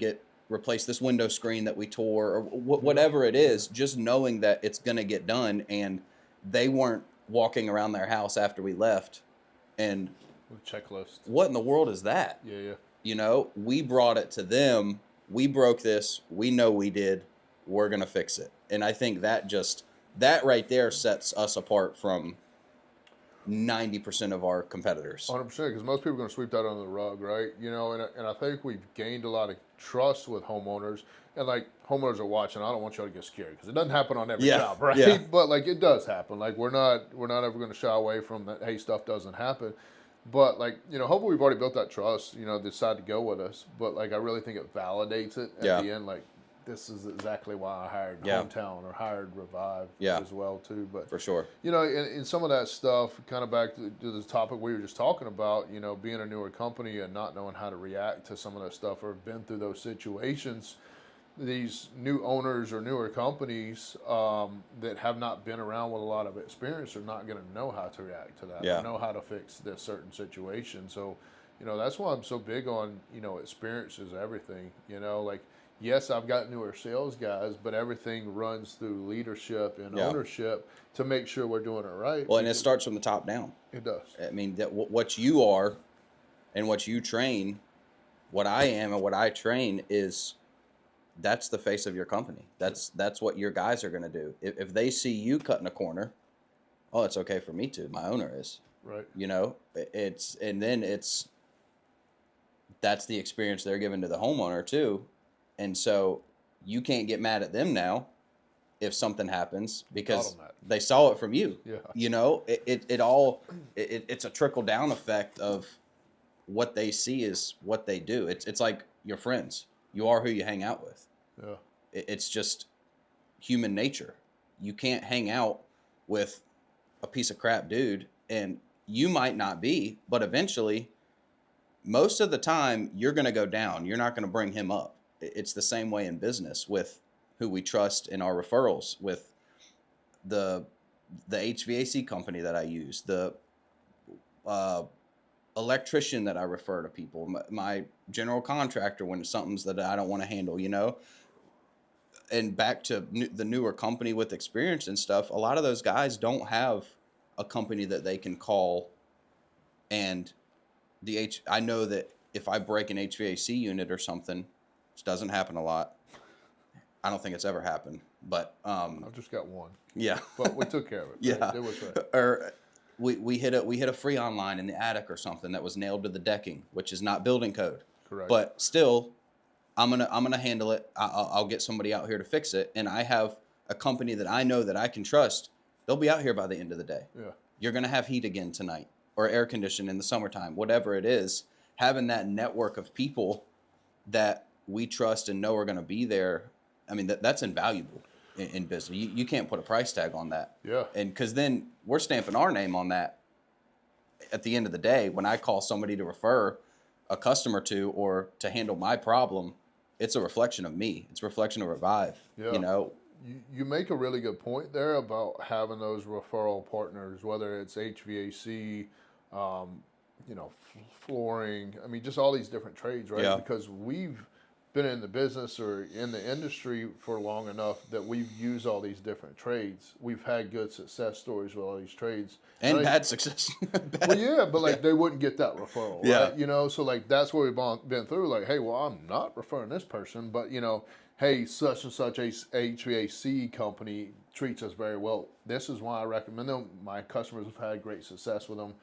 replace this window screen that we tore, or whatever it is, just knowing that it's going to get done. And they weren't walking around their house after we left and with a checklist. What in the world is that? Yeah. We brought it to them. We broke this. We know we did. We're going to fix it. And I think that right there sets us apart from 90% of our competitors. 100%, because most people are going to sweep that under the rug, right? You know, and I think we've gained a lot of trust with homeowners, and like homeowners are watching. I don't want y'all to get scared because it doesn't happen on every job, right? Yeah. But like it does happen. Like we're not ever going to shy away from that. Hey, stuff doesn't happen. But like hopefully we've already built that trust. Decide to go with us. But like I really think it validates it at the end. Like this is exactly why I hired Hometown or hired Revive as well too. But for sure, in some of that stuff, kind of back to the topic we were just talking about, being a newer company and not knowing how to react to some of that stuff or been through those situations. These new owners or newer companies that have not been around with a lot of experience are not going to know how to react to that or know how to fix this certain situation. So, that's why I'm so big on, experience is everything. Like, yes, I've got newer sales guys, but everything runs through leadership and ownership to make sure we're doing it right. Well, and it starts from the top down. It does. I mean, that what you are and what you train, what I am and what I train is that's the face of your company. That's what your guys are going to do. If they see you cutting a corner, oh, it's okay for me to. My owner is. Right. That's the experience they're giving to the homeowner too. And so you can't get mad at them now if something happens because they saw it from you. Yeah. It's a trickle down effect of what they see is what they do. It's like your friends. You are who you hang out with. Yeah. It's just human nature. You can't hang out with a piece of crap dude, and you might not be, but eventually, most of the time, you're going to go down. You're not going to bring him up. It's the same way in business with who we trust in our referrals, with the HVAC company that I use, the electrician that I refer to people, my general contractor when it's something that I don't want to handle, And back to the newer company with experience and stuff, a lot of those guys don't have a company that they can call. And I know that if I break an HVAC unit or something, which doesn't happen a lot, I don't think it's ever happened, but I've just got one. Yeah, but we took care of it. Yeah, right? It was right. Or we hit a Freon line in the attic or something that was nailed to the decking, which is not building code. Correct. But still, I'm gonna handle it. I'll get somebody out here to fix it, and I have a company that I know that I can trust. They'll be out here by the end of the day. Yeah. You're gonna have heat again tonight, or air conditioning in the summertime, whatever it is. Having that network of people that we trust and know are gonna be there, I mean that's invaluable in business. You can't put a price tag on that. Yeah. And because then we're stamping our name on that. At the end of the day, when I call somebody to refer a customer to or to handle my problem, it's a reflection of me. It's a reflection of Revive. Yeah. You make a really good point there about having those referral partners, whether it's HVAC, flooring. I mean, just all these different trades, right? Yeah. Because we've been in the business or in the industry for long enough that we've used all these different trades. We've had good success stories with all these trades. And bad success. Well, yeah, but they wouldn't get that referral, right? So that's where we've been through. Like, hey, well, I'm not referring this person, but hey, such and such HVAC company treats us very well. This is why I recommend them. My customers have had great success with them.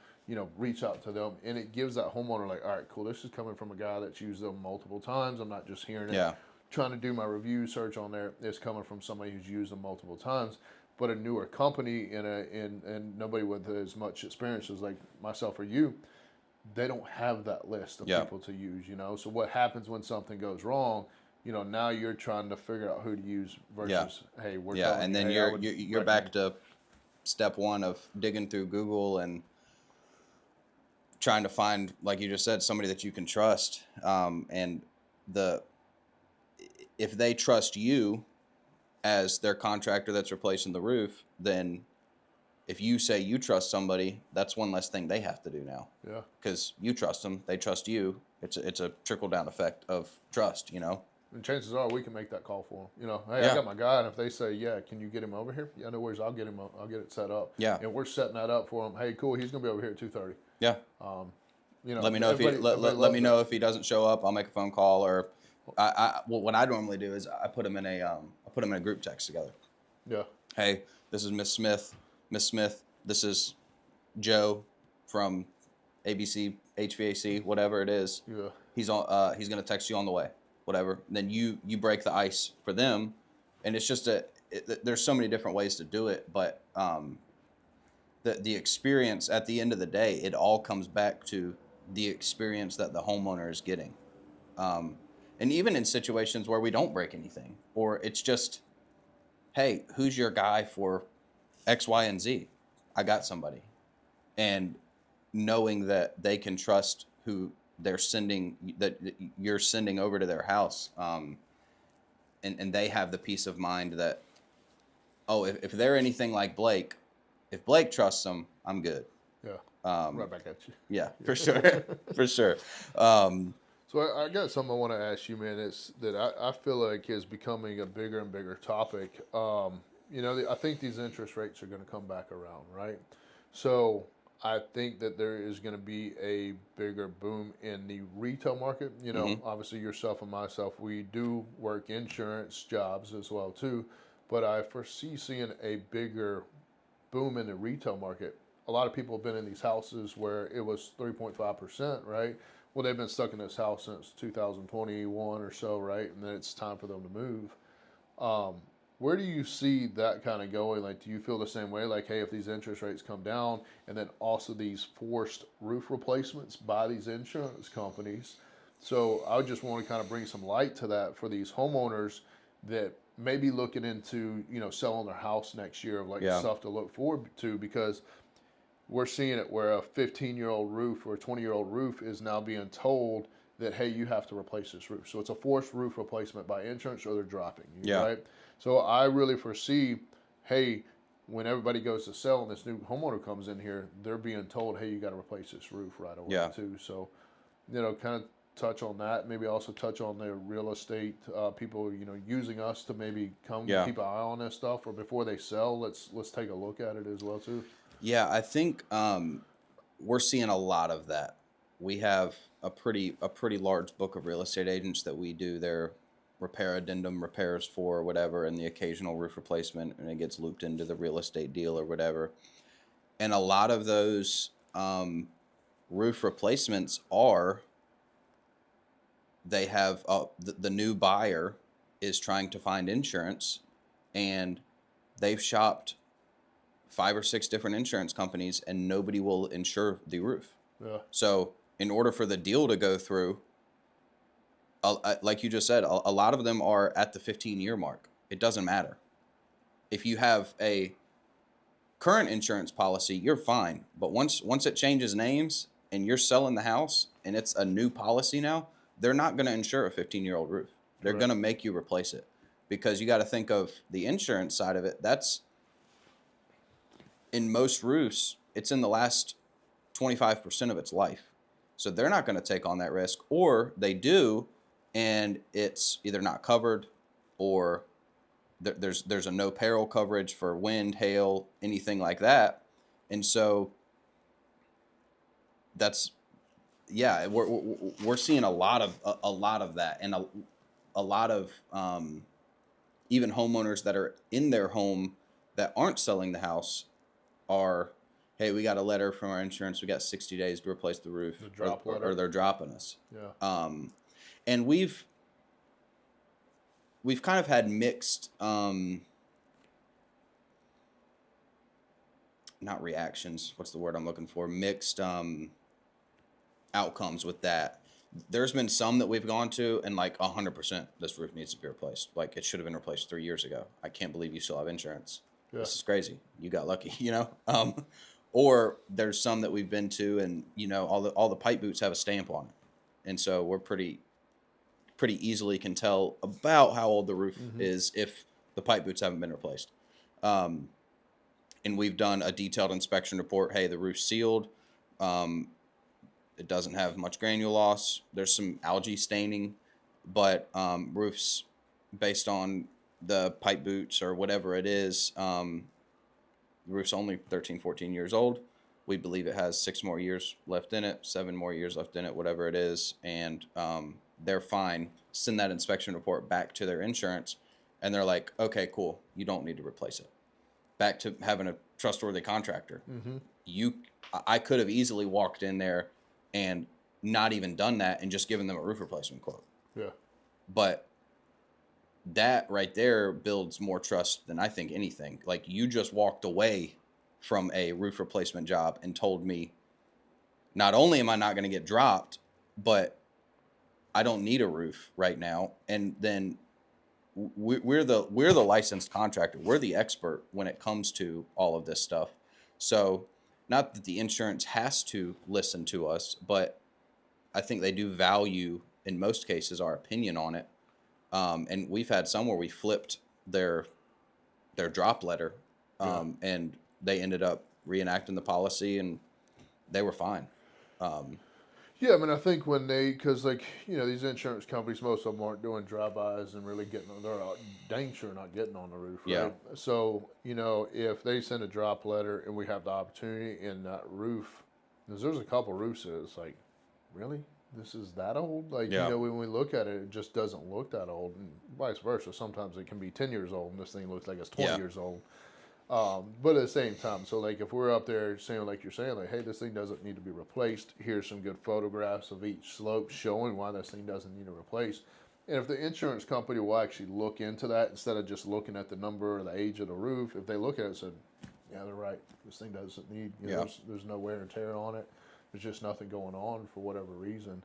Reach out to them, and it gives that homeowner like, all right, cool. This is coming from a guy that's used them multiple times. I'm not just hearing it, trying to do my review search on there. It's coming from somebody who's used them multiple times. But a newer company and nobody with as much experience as like myself or you, they don't have that list of people to use. So what happens when something goes wrong? Now you're trying to figure out who to use versus hey, we're and then you're back to step one of digging through Google and trying to find, like you just said, somebody that you can trust. And if they trust you as their contractor that's replacing the roof, then if you say you trust somebody, that's one less thing they have to do now. Yeah. Because you trust them, they trust you. It's a trickle down effect of trust, And chances are we can make that call for them. Hey, I got my guy, and if they say, yeah, can you get him over here? Yeah, no worries, I'll get it set up. Yeah. And we're setting that up for him. Hey, cool, he's gonna be over here at 2:30. Yeah. Let me know let me know if he doesn't show up. I'll make a phone call, or what I normally do is I put them in a group text together. Yeah. Hey, this is Miss Smith. Miss Smith, this is Joe from ABC, HVAC, whatever it is. Yeah. He's going to text you on the way, whatever. Then you break the ice for them, and it's just there's so many different ways to do it, but the experience at the end of the day, it all comes back to the experience that the homeowner is getting. And even in situations where we don't break anything, or it's just, hey, who's your guy for X, Y, and Z? I got somebody. And knowing that they can trust who that you're sending over to their house, and they have the peace of mind that, oh, if they're anything like Blake, if Blake trusts them, I'm good. Yeah. Right back at you. Yeah, for sure. For sure. So I got something I want to ask you, man. It's that I feel like is becoming a bigger and bigger topic. I think these interest rates are going to come back around, right? So I think that there is going to be a bigger boom in the retail market. Obviously yourself and myself, we do work insurance jobs as well too, but I foresee seeing a bigger boom in the retail market. A lot of people have been in these houses where it was 3.5%, right? Well, they've been stuck in this house since 2021 or so, right? And then it's time for them to move. Where do you see that kind of going? Like, do you feel the same way? Like, hey, if these interest rates come down, and then also these forced roof replacements by these insurance companies. So I just want to kind of bring some light to that for these homeowners that may be looking into, selling their house next year, of like stuff to look forward to, because we're seeing it where a 15-year-old roof or a 20-year-old roof is now being told that, hey, you have to replace this roof. So it's a forced roof replacement by insurance, or they're dropping you, right? So I really foresee, hey, when everybody goes to sell and this new homeowner comes in here, they're being told, hey, you got to replace this roof right away too. So, kind of touch on that. Maybe also touch on the real estate people, using us to maybe come keep an eye on this stuff, or before they sell, let's take a look at it as well too. Yeah, I think we're seeing a lot of that. We have a pretty large book of real estate agents that we do their repair addendum repairs for, or whatever, and the occasional roof replacement, and it gets looped into the real estate deal or whatever. And a lot of those roof replacements they have the new buyer is trying to find insurance, and they've shopped 5 or 6 different insurance companies, and nobody will insure the roof. Yeah. So in order for the deal to go through, like you just said, a lot of them are at the 15-year mark. It doesn't matter. If you have a current insurance policy, you're fine. But once it changes names and you're selling the house and it's a new policy now, they're not going to insure a 15-year-old roof. They're going to make you replace it, because you got to think of the insurance side of it. That's, in most roofs, it's in the last 25% of its life. So they're not going to take on that risk, or they do, and it's either not covered, or there's a no peril coverage for wind, hail, anything like that. And so that's, we're seeing a lot of that, and a lot of even homeowners that are in their home that aren't selling the house are, hey, we got a letter from our insurance, we got 60 days to replace the roof, or they're dropping us. And we've kind of had mixed not reactions, what's the word I'm looking for, mixed outcomes with that. There's been some that we've gone to and like 100% this roof needs to be replaced. Like, it should have been replaced 3 years ago. I can't believe you still have insurance. This is crazy. You got lucky, Or there's some that we've been to, and all the pipe boots have a stamp on it, and so we're pretty easily can tell about how old the roof is if the pipe boots haven't been replaced. And we've done a detailed inspection report. Hey, the roof's sealed. It doesn't have much granule loss. There's some algae staining, but roofs, based on the pipe boots or whatever it is, the roof's only 13, 14 years old. We believe it has 6 more years left in it, 7 more years left in it, whatever it is, and they're fine. Send that inspection report back to their insurance, and they're like, okay, cool, you don't need to replace it. back to having a trustworthy contractor. Mm-hmm. I could have easily walked in there and not even done that and just given them a roof replacement quote. Yeah. But that right there builds more trust than I think anything. Like, you just walked away from a roof replacement job and told me, not only am I not going to get dropped, but I don't need a roof right now. And then we're the licensed contractor. We're the expert when it comes to all of this stuff. So not that the insurance has to listen to us, but I think they do value, in most cases, our opinion on it. And we've had some where we flipped their drop letter, and they ended up reenacting the policy, and they were fine. Yeah, I mean, I think when because like, these insurance companies, most of them aren't doing drive-bys and really they're dang sure not getting on the roof, right? Yeah. So, if they send a drop letter and we have the opportunity in that roof, because there's a couple roofs that it's like, really? This is that old? Like, Yeah. when we look at it, it just doesn't look that old, and vice versa. Sometimes it can be 10 years old and this thing looks like it's 20 years old. But at the same time, so like if we're up there saying, like you're saying, like, hey, this thing doesn't need to be replaced. Here's some good photographs of each slope showing why this thing doesn't need to replace. And if the insurance company will actually look into that instead of just looking at the number or the age of the roof, if they look at it and say, yeah, they're right, this thing doesn't need, there's no wear and tear on it. There's just nothing going on for whatever reason.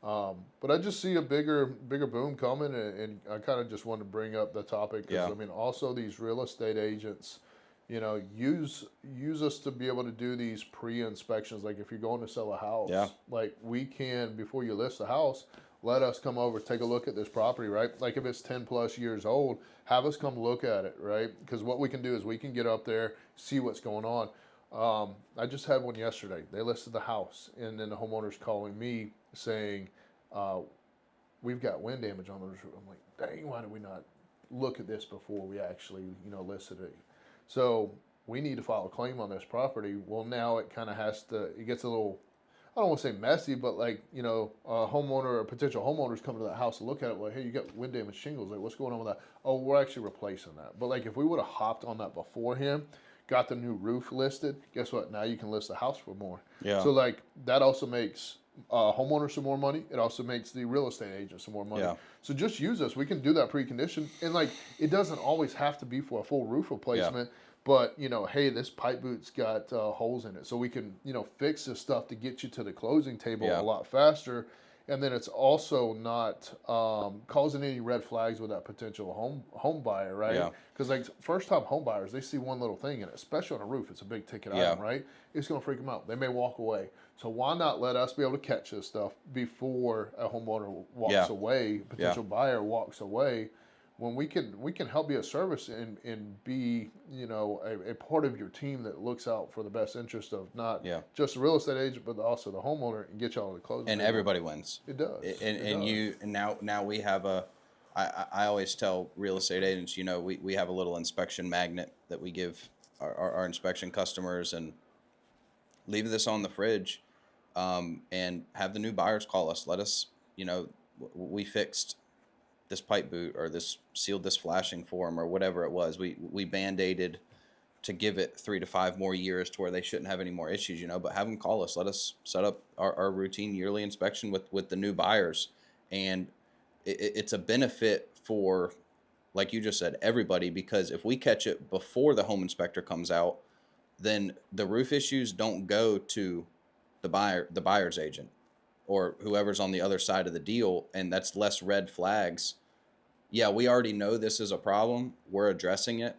But I just see a bigger boom coming, and I kind of just wanted to bring up the topic because I mean, also these real estate agents, use us to be able to do these pre-inspections. Like if you're going to sell a house, like we can, before you list the house, let us come over, take a look at this property, right? Like if it's 10 plus years old, have us come look at it, right? Because what we can do is we can get up there, see what's going on. I just had one yesterday. They listed the house, and then the homeowner's calling me saying, we've got wind damage on the roof. I'm like, dang, why did we not look at this before we actually, listed it? So we need to file a claim on this property. Well, now it kind of it gets a little, I don't want to say messy, but like, a potential homeowner's coming to the house to look at it. Like, hey, you got wind damage shingles. Like, what's going on with that? Oh, we're actually replacing that. But like, if we would have hopped on that beforehand, got the new roof listed, guess what? Now you can list the house for more. Yeah. So like, that also makes homeowners some more money. It also makes the real estate agent some more money. Yeah. So just use us. We can do that precondition. And like, it doesn't always have to be for a full roof replacement. But, hey, this pipe boot's got holes in it. So we can, fix this stuff to get you to the closing table a lot faster. And then it's also not causing any red flags with that potential home buyer, right? Yeah. Because like first-time home buyers, they see one little thing, and especially on a roof, it's a big ticket item, right? It's going to freak them out. They may walk away. So why not let us be able to catch this stuff before a homeowner walks away, potential buyer walks away, when we can help be a service and be, a part of your team that looks out for the best interest of not just the real estate agent, but also the homeowner, and get y'all to the closing. And everybody wins. It does. And now we have I always tell real estate agents, we have a little inspection magnet that we give our inspection customers, and leave this on the fridge, and have the new buyers call us. Let us, we fixed this pipe boot, or this sealed this flashing for them, or whatever it was. We band-aided to give it 3 to 5 more years to where they shouldn't have any more issues, but have them call us. Let us set up our routine yearly inspection with the new buyers. And it's a benefit for, like you just said, everybody, because if we catch it before the home inspector comes out, then the roof issues don't go to the buyer's agent or whoever's on the other side of the deal, and that's less red flags. Yeah, we already know this is a problem. We're addressing it.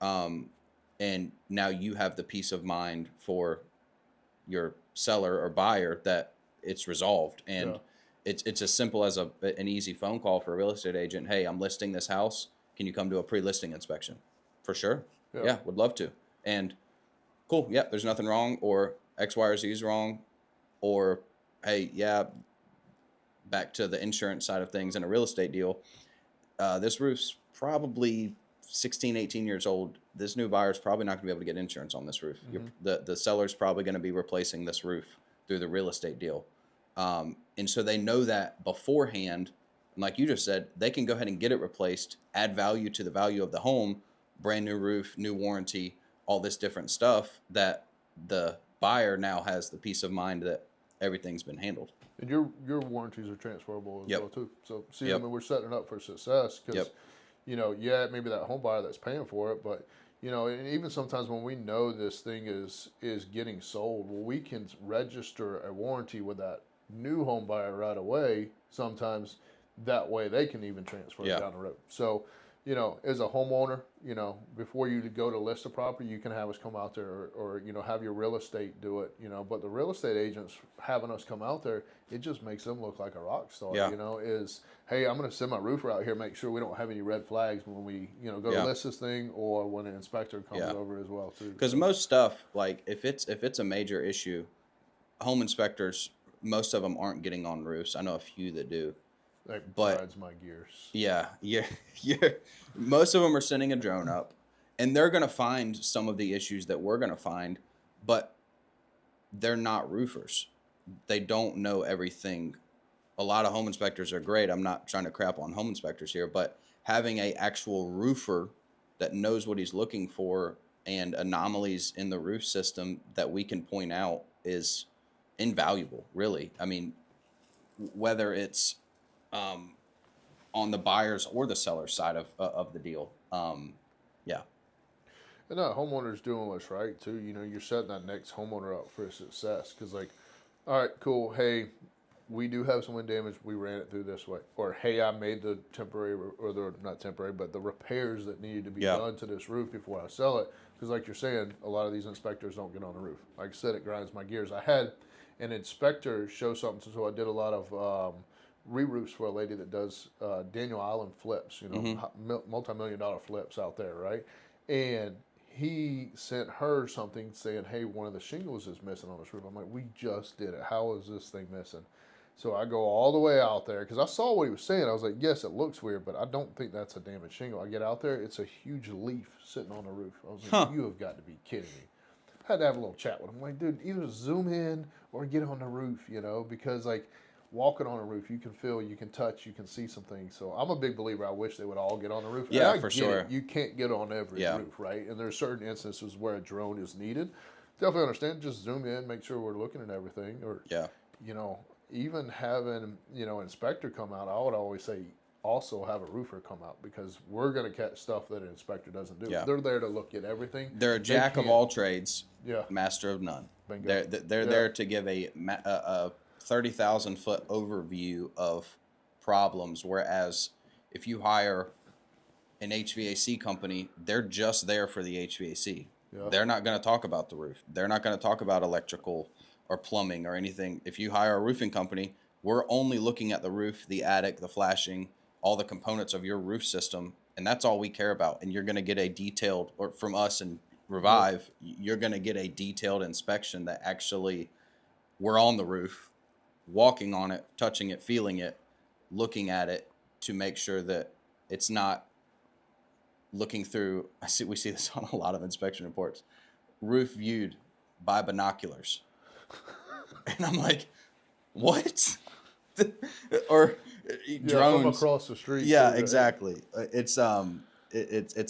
And now you have the peace of mind for your seller or buyer that it's resolved. And it's as simple as an easy phone call for a real estate agent. Hey, I'm listing this house. Can you come to a pre-listing inspection? For sure. Yeah, would love to. And cool. Yeah, there's nothing wrong, or X, Y, or Z is wrong. Or, hey, back to the insurance side of things in a real estate deal. This roof's probably 16, 18 years old. This new buyer's probably not going to be able to get insurance on this roof. Mm-hmm. The seller's probably going to be replacing this roof through the real estate deal. And so they know that beforehand. And like you just said, they can go ahead and get it replaced, add value to the value of the home brand new roof, new warranty, all this different stuff, that the buyer now has the peace of mind that everything's been handled. And your warranties are transferable as Yep. well too. So see, Yep. I mean, we're setting it up for success because, Yep. you know, yeah, maybe that home buyer that's paying for it, but you know, and even sometimes when we know this thing is getting sold, well, we can register a warranty with that new home buyer right away. Sometimes that way they can even transfer Yeah. it down the road. So, you know, as a homeowner, you know, before you go to list a property, you can have us come out there, or you know, have your real estate do it, you know. But the real estate agents having us come out there, it just makes them look like a rock star. Yeah. You know, is, hey, I'm going to send my roofer out here, make sure we don't have any red flags when we, you know, go Yeah. to list this thing, or when an inspector comes Yeah. over as well too. Because most stuff, like if it's a major issue, home inspectors, most of them aren't getting on roofs. I know a few that do. That But grinds my gears. yeah, most of them are sending a drone up, and they're gonna find some of the issues that we're gonna find, but they're not roofers. They don't know everything. A lot of home inspectors are great. I'm not trying to crap on home inspectors here, but having a actual roofer that knows what he's looking for and anomalies in the roof system that we can point out is invaluable, really. I mean, whether it's on the buyer's or the seller's side of the deal. Yeah. And that homeowner's doing what's right too. You know, you're setting that next homeowner up for success. Because, like, all right, cool. Hey, we do have some wind damage. We ran it through this way. Or, hey, I made the temporary, or the not temporary, but the repairs that needed to be Yeah. done to this roof before I sell it. Because, like you're saying, a lot of these inspectors don't get on the roof. Like I said, it grinds my gears. I had an inspector show something, so I did a lot of re-roofs for a lady that does Daniel Island flips, you know, multi-million-dollar flips out there, right? And he sent her something saying, hey, one of the shingles is missing on this roof. I'm like, we just did it. How is this thing missing? So I go all the way out there because I saw what he was saying. I was like, yes, it looks weird, but I don't think that's a damaged shingle. I get out there, it's a huge leaf sitting on the roof. I was like, you have got to be kidding me. I had to have a little chat with him. I'm like, dude, either zoom in or get on the roof, you know, because, like, walking on a roof, you can feel, you can touch, you can see some things. So I'm a big believer. I wish they would all get on the roof. Yeah, and I for get sure. it. You can't get on every roof, right? And there's certain instances where a drone is needed. Definitely understand. Just zoom in, make sure we're looking at everything. Or, you know, even having, you know, inspector come out, I would always say also have a roofer come out, because we're going to catch stuff that an inspector doesn't do. Yeah. They're there to look at everything. They're a jack of all trades, Yeah. master of none. Bingo. They're there to give a 30,000 foot overview of problems, whereas if you hire an HVAC company, they're just there for the HVAC. Yeah. They're not going to talk about the roof. They're not going to talk about electrical or plumbing or anything. If you hire a roofing company, we're only looking at the roof, the attic, the flashing, all the components of your roof system, and that's all we care about. And you're going to get a detailed, or from us and Revive, you're going to get a detailed inspection that actually we're on the roof, walking on it, touching it, feeling it, looking at it to make sure that it's not looking through. We see this on a lot of inspection reports. Roof viewed by binoculars. And I'm like, what? Or drones from across the street. Yeah, exactly. It's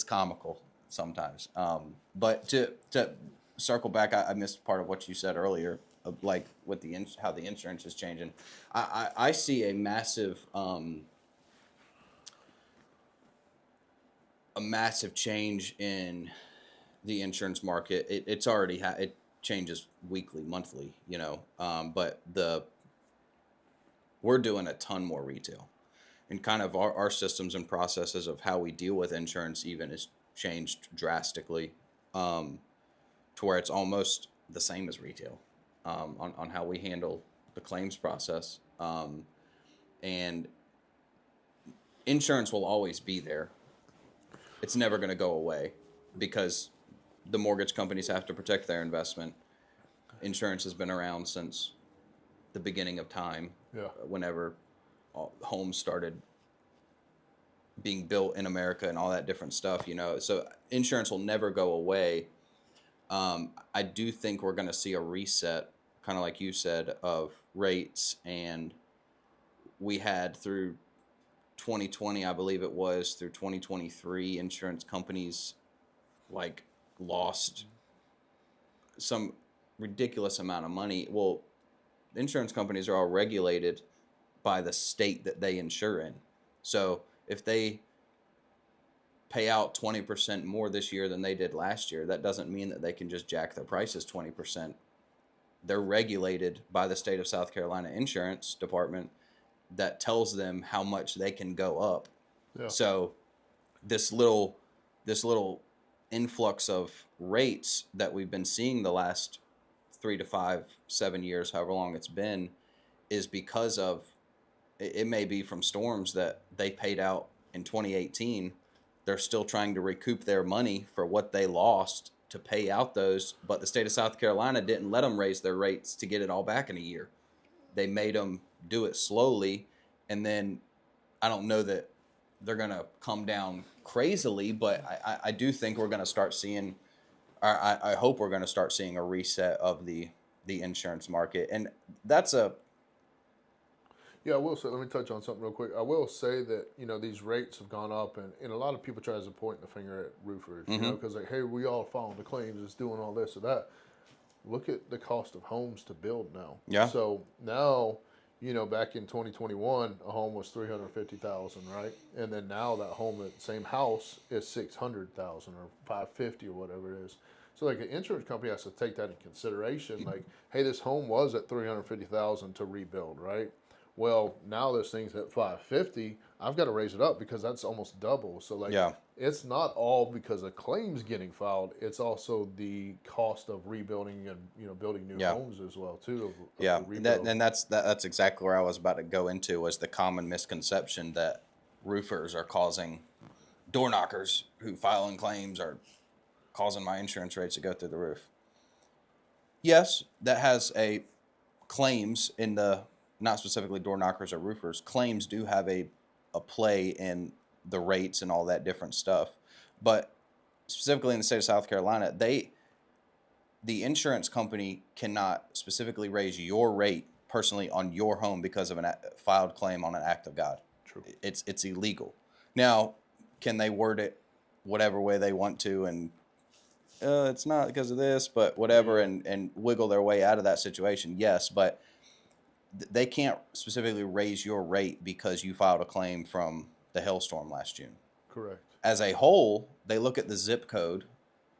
comical sometimes. But to circle back, I missed part of what you said earlier, of like with the how the insurance is changing. I see a massive change in the insurance market. It's already it changes weekly, monthly, you know. But we're doing a ton more retail, and kind of our systems and processes of how we deal with insurance even has changed drastically, to where it's almost the same as retail, on how we handle the claims process. And insurance will always be there. It's never going to go away, because the mortgage companies have to protect their investment. Insurance has been around since the beginning of time. Yeah. Whenever homes started being built in America and all that different stuff, you know. So insurance will never go away. I do think we're going to see a reset, kind of like you said, of rates. And we had through 2020, I believe it was, through 2023, insurance companies like lost some ridiculous amount of money. Well, insurance companies are all regulated by the state that they insure in. So if they pay out 20% more this year than they did last year, that doesn't mean that they can just jack their prices 20%. They're regulated by the state of South Carolina Insurance Department that tells them how much they can go up. Yeah. So this little influx of rates that we've been seeing the last 3 to 5, 7 years, however long it's been, is because of, it may be from storms that they paid out in 2018. They're still trying to recoup their money for what they lost to pay out those, but the state of South Carolina didn't let them raise their rates to get it all back in a year. They made them do it slowly, and then I don't know that they're going to come down crazily, but I do think we're going to start seeing, I hope we're going to start seeing a reset of the insurance market. And that's a... Yeah, I will say, let me touch on something real quick. I will say that, these rates have gone up, and a lot of people try to point the finger at roofers, because like, hey, we all following the claims, it's doing all this or that. Look at the cost of homes to build now. Yeah. So now, back in 2021, a home was $350,000, right? And then now that home, that same house, is $600,000 or $550,000 or whatever it is. So like an insurance company has to take that in consideration. Like, hey, this home was at $350,000 to rebuild, right? Well, now this thing's at $550,000. I've got to raise it up because that's almost double. So like, it's not all because of claims getting filed. It's also the cost of rebuilding and building new homes as well too. And that's exactly where I was about to go into, was the common misconception that roofers are causing, door knockers who file in claims are causing my insurance rates to go through the roof. Yes, that has a claims in the, not specifically door knockers or roofers, claims do have a play in the rates and all that different stuff. But specifically in the state of South Carolina, the insurance company cannot specifically raise your rate personally on your home because of a filed claim on an act of God. True. It's illegal. Now, can they word it whatever way they want to, and it's not because of this, but whatever, and wiggle their way out of that situation? Yes, but they can't specifically raise your rate because you filed a claim from the hailstorm last June. Correct. As a whole, they look at the zip code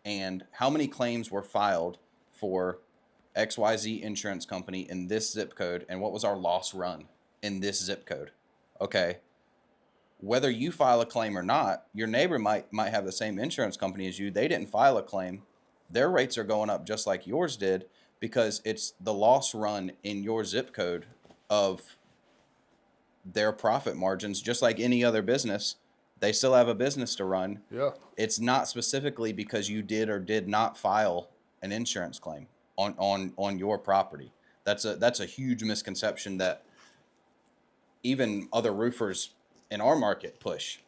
and how many claims were filed for XYZ insurance company in this zip code, and what was our loss run in this zip code. Okay. Whether you file a claim or not, your neighbor might have the same insurance company as you. They didn't file a claim. Their rates are going up just like yours did, because it's the loss run in your zip code of their profit margins. Just like any other business, they still have a business to run. Yeah. It's not specifically because you did or did not file an insurance claim on your property. That's a huge misconception that even other roofers in our market push.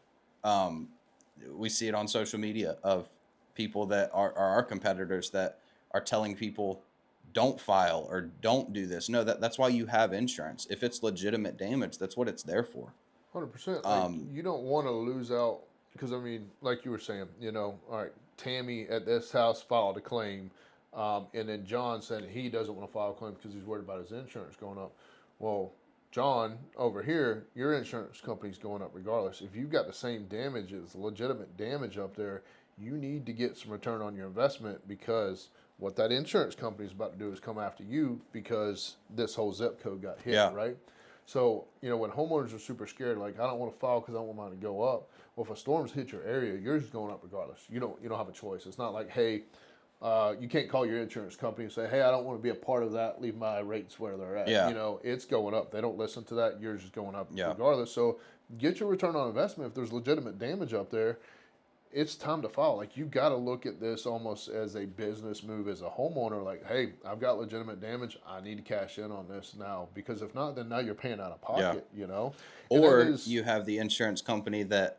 We see it on social media of people that are our competitors that are telling people, don't file or don't do this. No, that's why you have insurance. If it's legitimate damage, that's what it's there for. 100%. Like, you don't want to lose out, because I mean, like you were saying, all right, Tammy at this house filed a claim, and then John said he doesn't want to file a claim because he's worried about his insurance going up. Well, John, over here, your insurance company's going up regardless. If you've got the same damage as legitimate damage up there, you need to get some return on your investment, because what that insurance company is about to do is come after you because this whole zip code got hit, right? So, when homeowners are super scared, like, I don't want to file because I don't want mine to go up. Well, if a storm's hit your area, yours is going up regardless. You don't have a choice. It's not like, hey, you can't call your insurance company and say, hey, I don't want to be a part of that. Leave my rates where they're at. Yeah. It's going up. They don't listen to that. Yours is going up regardless. So get your return on investment. If there's legitimate damage up there, it's time to file. Like, you've got to look at this almost as a business move as a homeowner. Like, hey, I've got legitimate damage. I need to cash in on this now, because if not, then now you're paying out of pocket, Or you have the insurance company that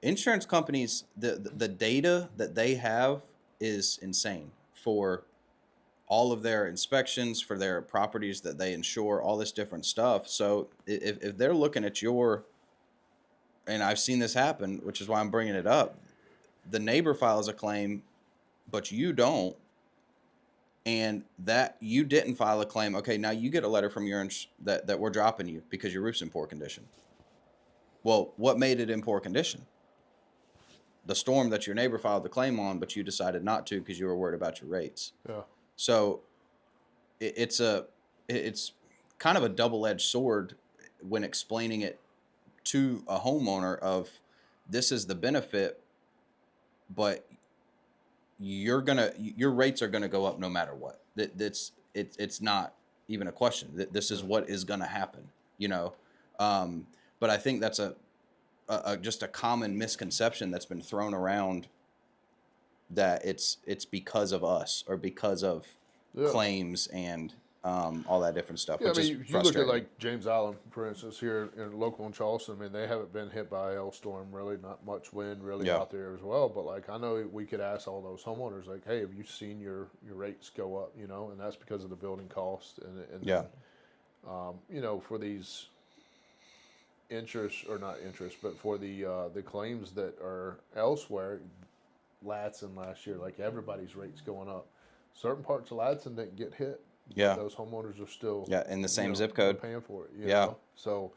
insurance companies, the data that they have is insane for all of their inspections, for their properties that they insure, all this different stuff. So if they're looking at and I've seen this happen, which is why I'm bringing it up, the neighbor files a claim, but you don't, and that you didn't file a claim, okay, now you get a letter from your that we're dropping you because your roof's in poor condition. Well, what made it in poor condition? The storm that your neighbor filed the claim on, but you decided not to because you were worried about your rates. Yeah. So it's kind of a double-edged sword when explaining it to a homeowner of this is the benefit, but your rates are gonna go up no matter what. It's not even a question. This is what is gonna happen, you know. But I think that's just a common misconception that's been thrown around, that it's because of us or because of claims and all that different stuff. Yeah, which is you look at frustrating. like James Island, for instance, here in local in Charleston. I mean, they haven't been hit by a hailstorm, really, not much wind really out there as well. But like, I know we could ask all those homeowners, like, hey, have you seen your rates go up? You know, and that's because of the building cost and Yeah. you know, for these interest or not interest, but for the claims that are elsewhere, Latson last year, like everybody's rates going up. Certain parts of Latson didn't get hit. Yeah. Those homeowners are still in the same you know, zip code, paying for it. You Yeah. know? So,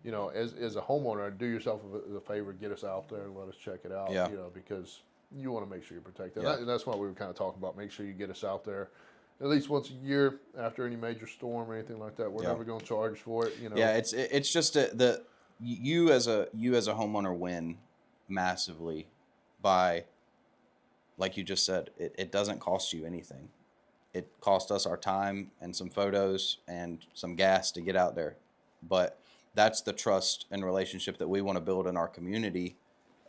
you know, as a homeowner, do yourself a favor, get us out there and let us check it out. Yeah. You know, because you want to make sure you're protected. Yeah. And that's what we were kind of talking about. Make sure you get us out there at least once a year after any major storm or anything like that. We're never going to charge for it. You know. Yeah, it's just you as a homeowner win massively by, like you just said, it doesn't cost you anything. It cost us our time and some photos and some gas to get out there. But that's the trust and relationship that we want to build in our community.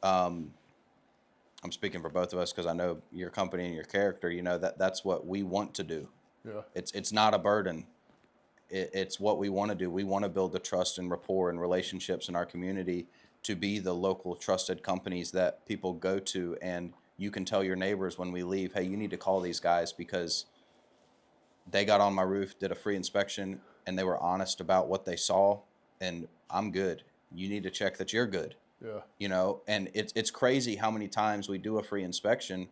I'm speaking for both of us because I know your company and your character, you know, that's what we want to do. Yeah. It's not a burden. It's what we want to do. We want to build the trust and rapport and relationships in our community to be the local trusted companies that people go to. And you can tell your neighbors when we leave, hey, you need to call these guys because they got on my roof, did a free inspection, and they were honest about what they saw, and I'm good. You need to check that you're good. Yeah. You know, and it's crazy how many times we do a free inspection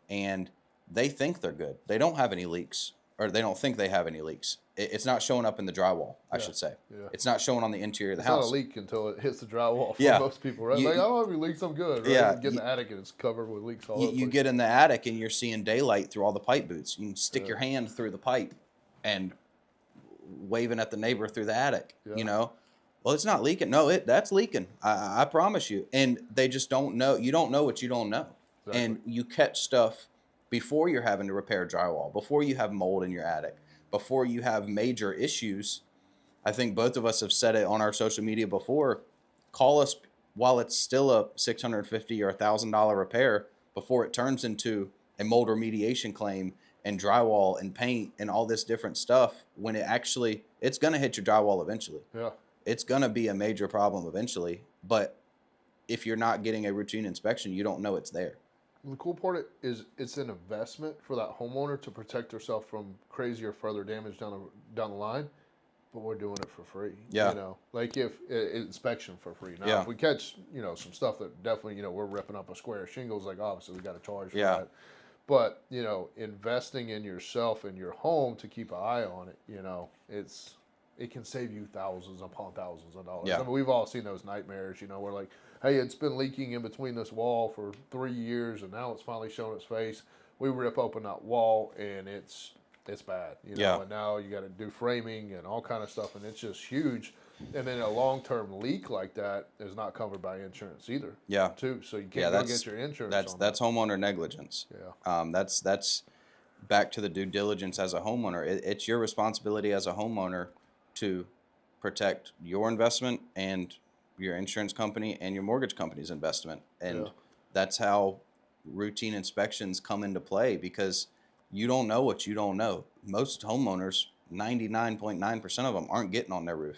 and they think they're good. They don't have any leaks, or they don't think they have any leaks. It's not showing up in the drywall, I should say. Yeah. It's not showing on the interior of the It's house. not a leak until it hits the drywall for Yeah. most people, right? You- like, I don't have any leaks, I'm good, right? Yeah. You get in the attic and it's covered with leaks all over. You get in the attic and you're seeing daylight through all the pipe boots. You can stick your hand through the pipe and waving at the neighbor through the attic, you know? Well, it's not leaking. No, that's leaking. I promise you. And they just don't know. You don't know what you don't know. Exactly. And you catch stuff before you're having to repair drywall, before you have mold in your attic, before you have major issues. I think both of us have said it on our social media before. Call us while it's still a $650 or $1,000 repair before it turns into a mold remediation claim and drywall and paint and all this different stuff, when it's going to hit your drywall eventually. Yeah. It's going to be a major problem eventually. But if you're not getting a routine inspection, you don't know it's there. The cool part is it's an investment for that homeowner to protect herself from crazy or further damage down the line, but we're doing it for free. Yeah. You know, like if inspection for free. Now, Yeah. if we catch, you know, some stuff that definitely, you know, we're ripping up a square of shingles, like obviously we got to charge for Yeah. that. But, you know, investing in yourself and your home to keep an eye on it, you know, it can save you thousands upon thousands of dollars. Yeah. I mean, we've all seen those nightmares, you know, where like, hey, it's been leaking in between this wall for 3 years and now it's finally showing its face. We rip open that wall and it's bad, you know, Yeah. and now you got to do framing and all kind of stuff, and it's just huge. And then a long-term leak like that is not covered by insurance either. Yeah. Too, so you can't go get your insurance. That's homeowner negligence. Yeah. That's back to the due diligence as a homeowner. It's your responsibility as a homeowner to protect your investment and your insurance company and your mortgage company's investment. And that's how routine inspections come into play, because you don't know what you don't know. Most homeowners, 99.9% of them, aren't getting on their roof.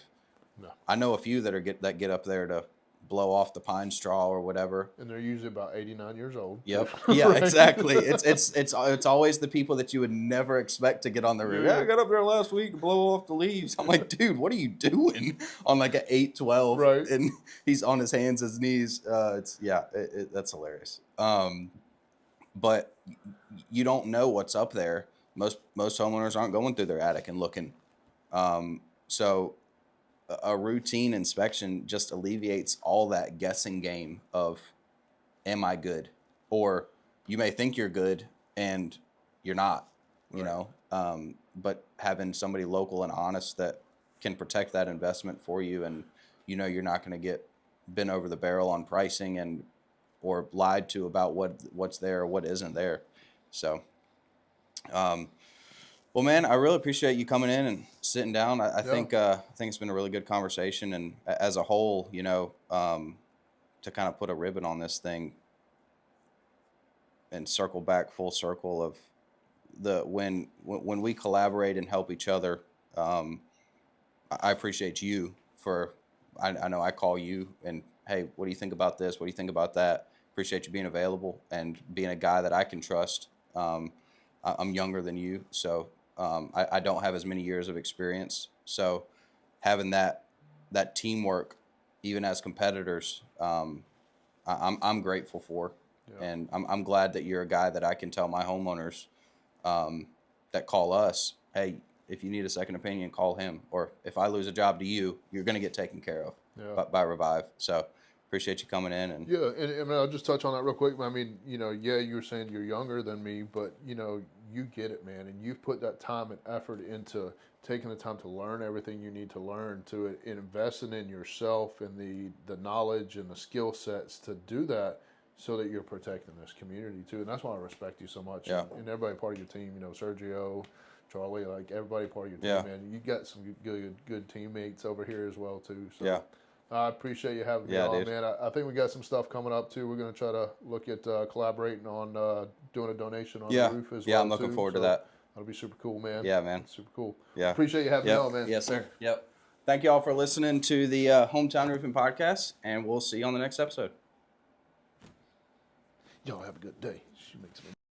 No. I know a few that get up there to blow off the pine straw or whatever. And they're usually about 89 years old. Yep. Yeah, right? Exactly. It's always the people that you would never expect to get on the roof. Yeah, I got up there last week to blow off the leaves. I'm like, dude, what are you doing on like an 812? Right. And he's on his hands, his knees. That's hilarious. But you don't know what's up there. Most homeowners aren't going through their attic and looking. So a routine inspection just alleviates all that guessing game of, am I good? Or you may think you're good and you're not, you know. But having somebody local and honest that can protect that investment for you, and you know you're not going to get bent over the barrel on pricing and or lied to about what's there or what isn't there. So, well, man, I really appreciate you coming in and sitting down. I think it's been a really good conversation, and as a whole, you know, to kind of put a ribbon on this thing and circle back full circle of when we collaborate and help each other. I appreciate you for. I know I call you and, hey, what do you think about this? What do you think about that? Appreciate you being available and being a guy that I can trust. I'm younger than you, so I don't have as many years of experience. So having that teamwork, even as competitors, I'm grateful for. Yeah. And I'm glad that you're a guy that I can tell my homeowners that call us, hey, if you need a second opinion, call him. Or if I lose a job to you, you're going to get taken care of by Revive. So appreciate you coming in. And and I'll just touch on that real quick. I mean, you know, you were saying you're younger than me, but, you know, you get it, man. And you've put that time and effort into taking the time to learn everything you need to learn, to investing in yourself and the knowledge and the skill sets to do that, so that you're protecting this community too. And that's why I respect you so much. Yeah. And everybody part of your team, you know, Sergio, Charlie, like everybody part of your team, man. You got some good teammates over here as well too. So yeah. I appreciate you having me on, man. I think we got some stuff coming up too. We're going to try to look at collaborating on doing a donation on the roof as well. Yeah, I'm looking forward to that. That'll be super cool, man. Yeah, man. Super cool. Yeah. Appreciate you having me on, man. Yes, sir. Yep. Thank you all for listening to the Hometown Roofing Podcast, and we'll see you on the next episode. Y'all have a good day. She makes me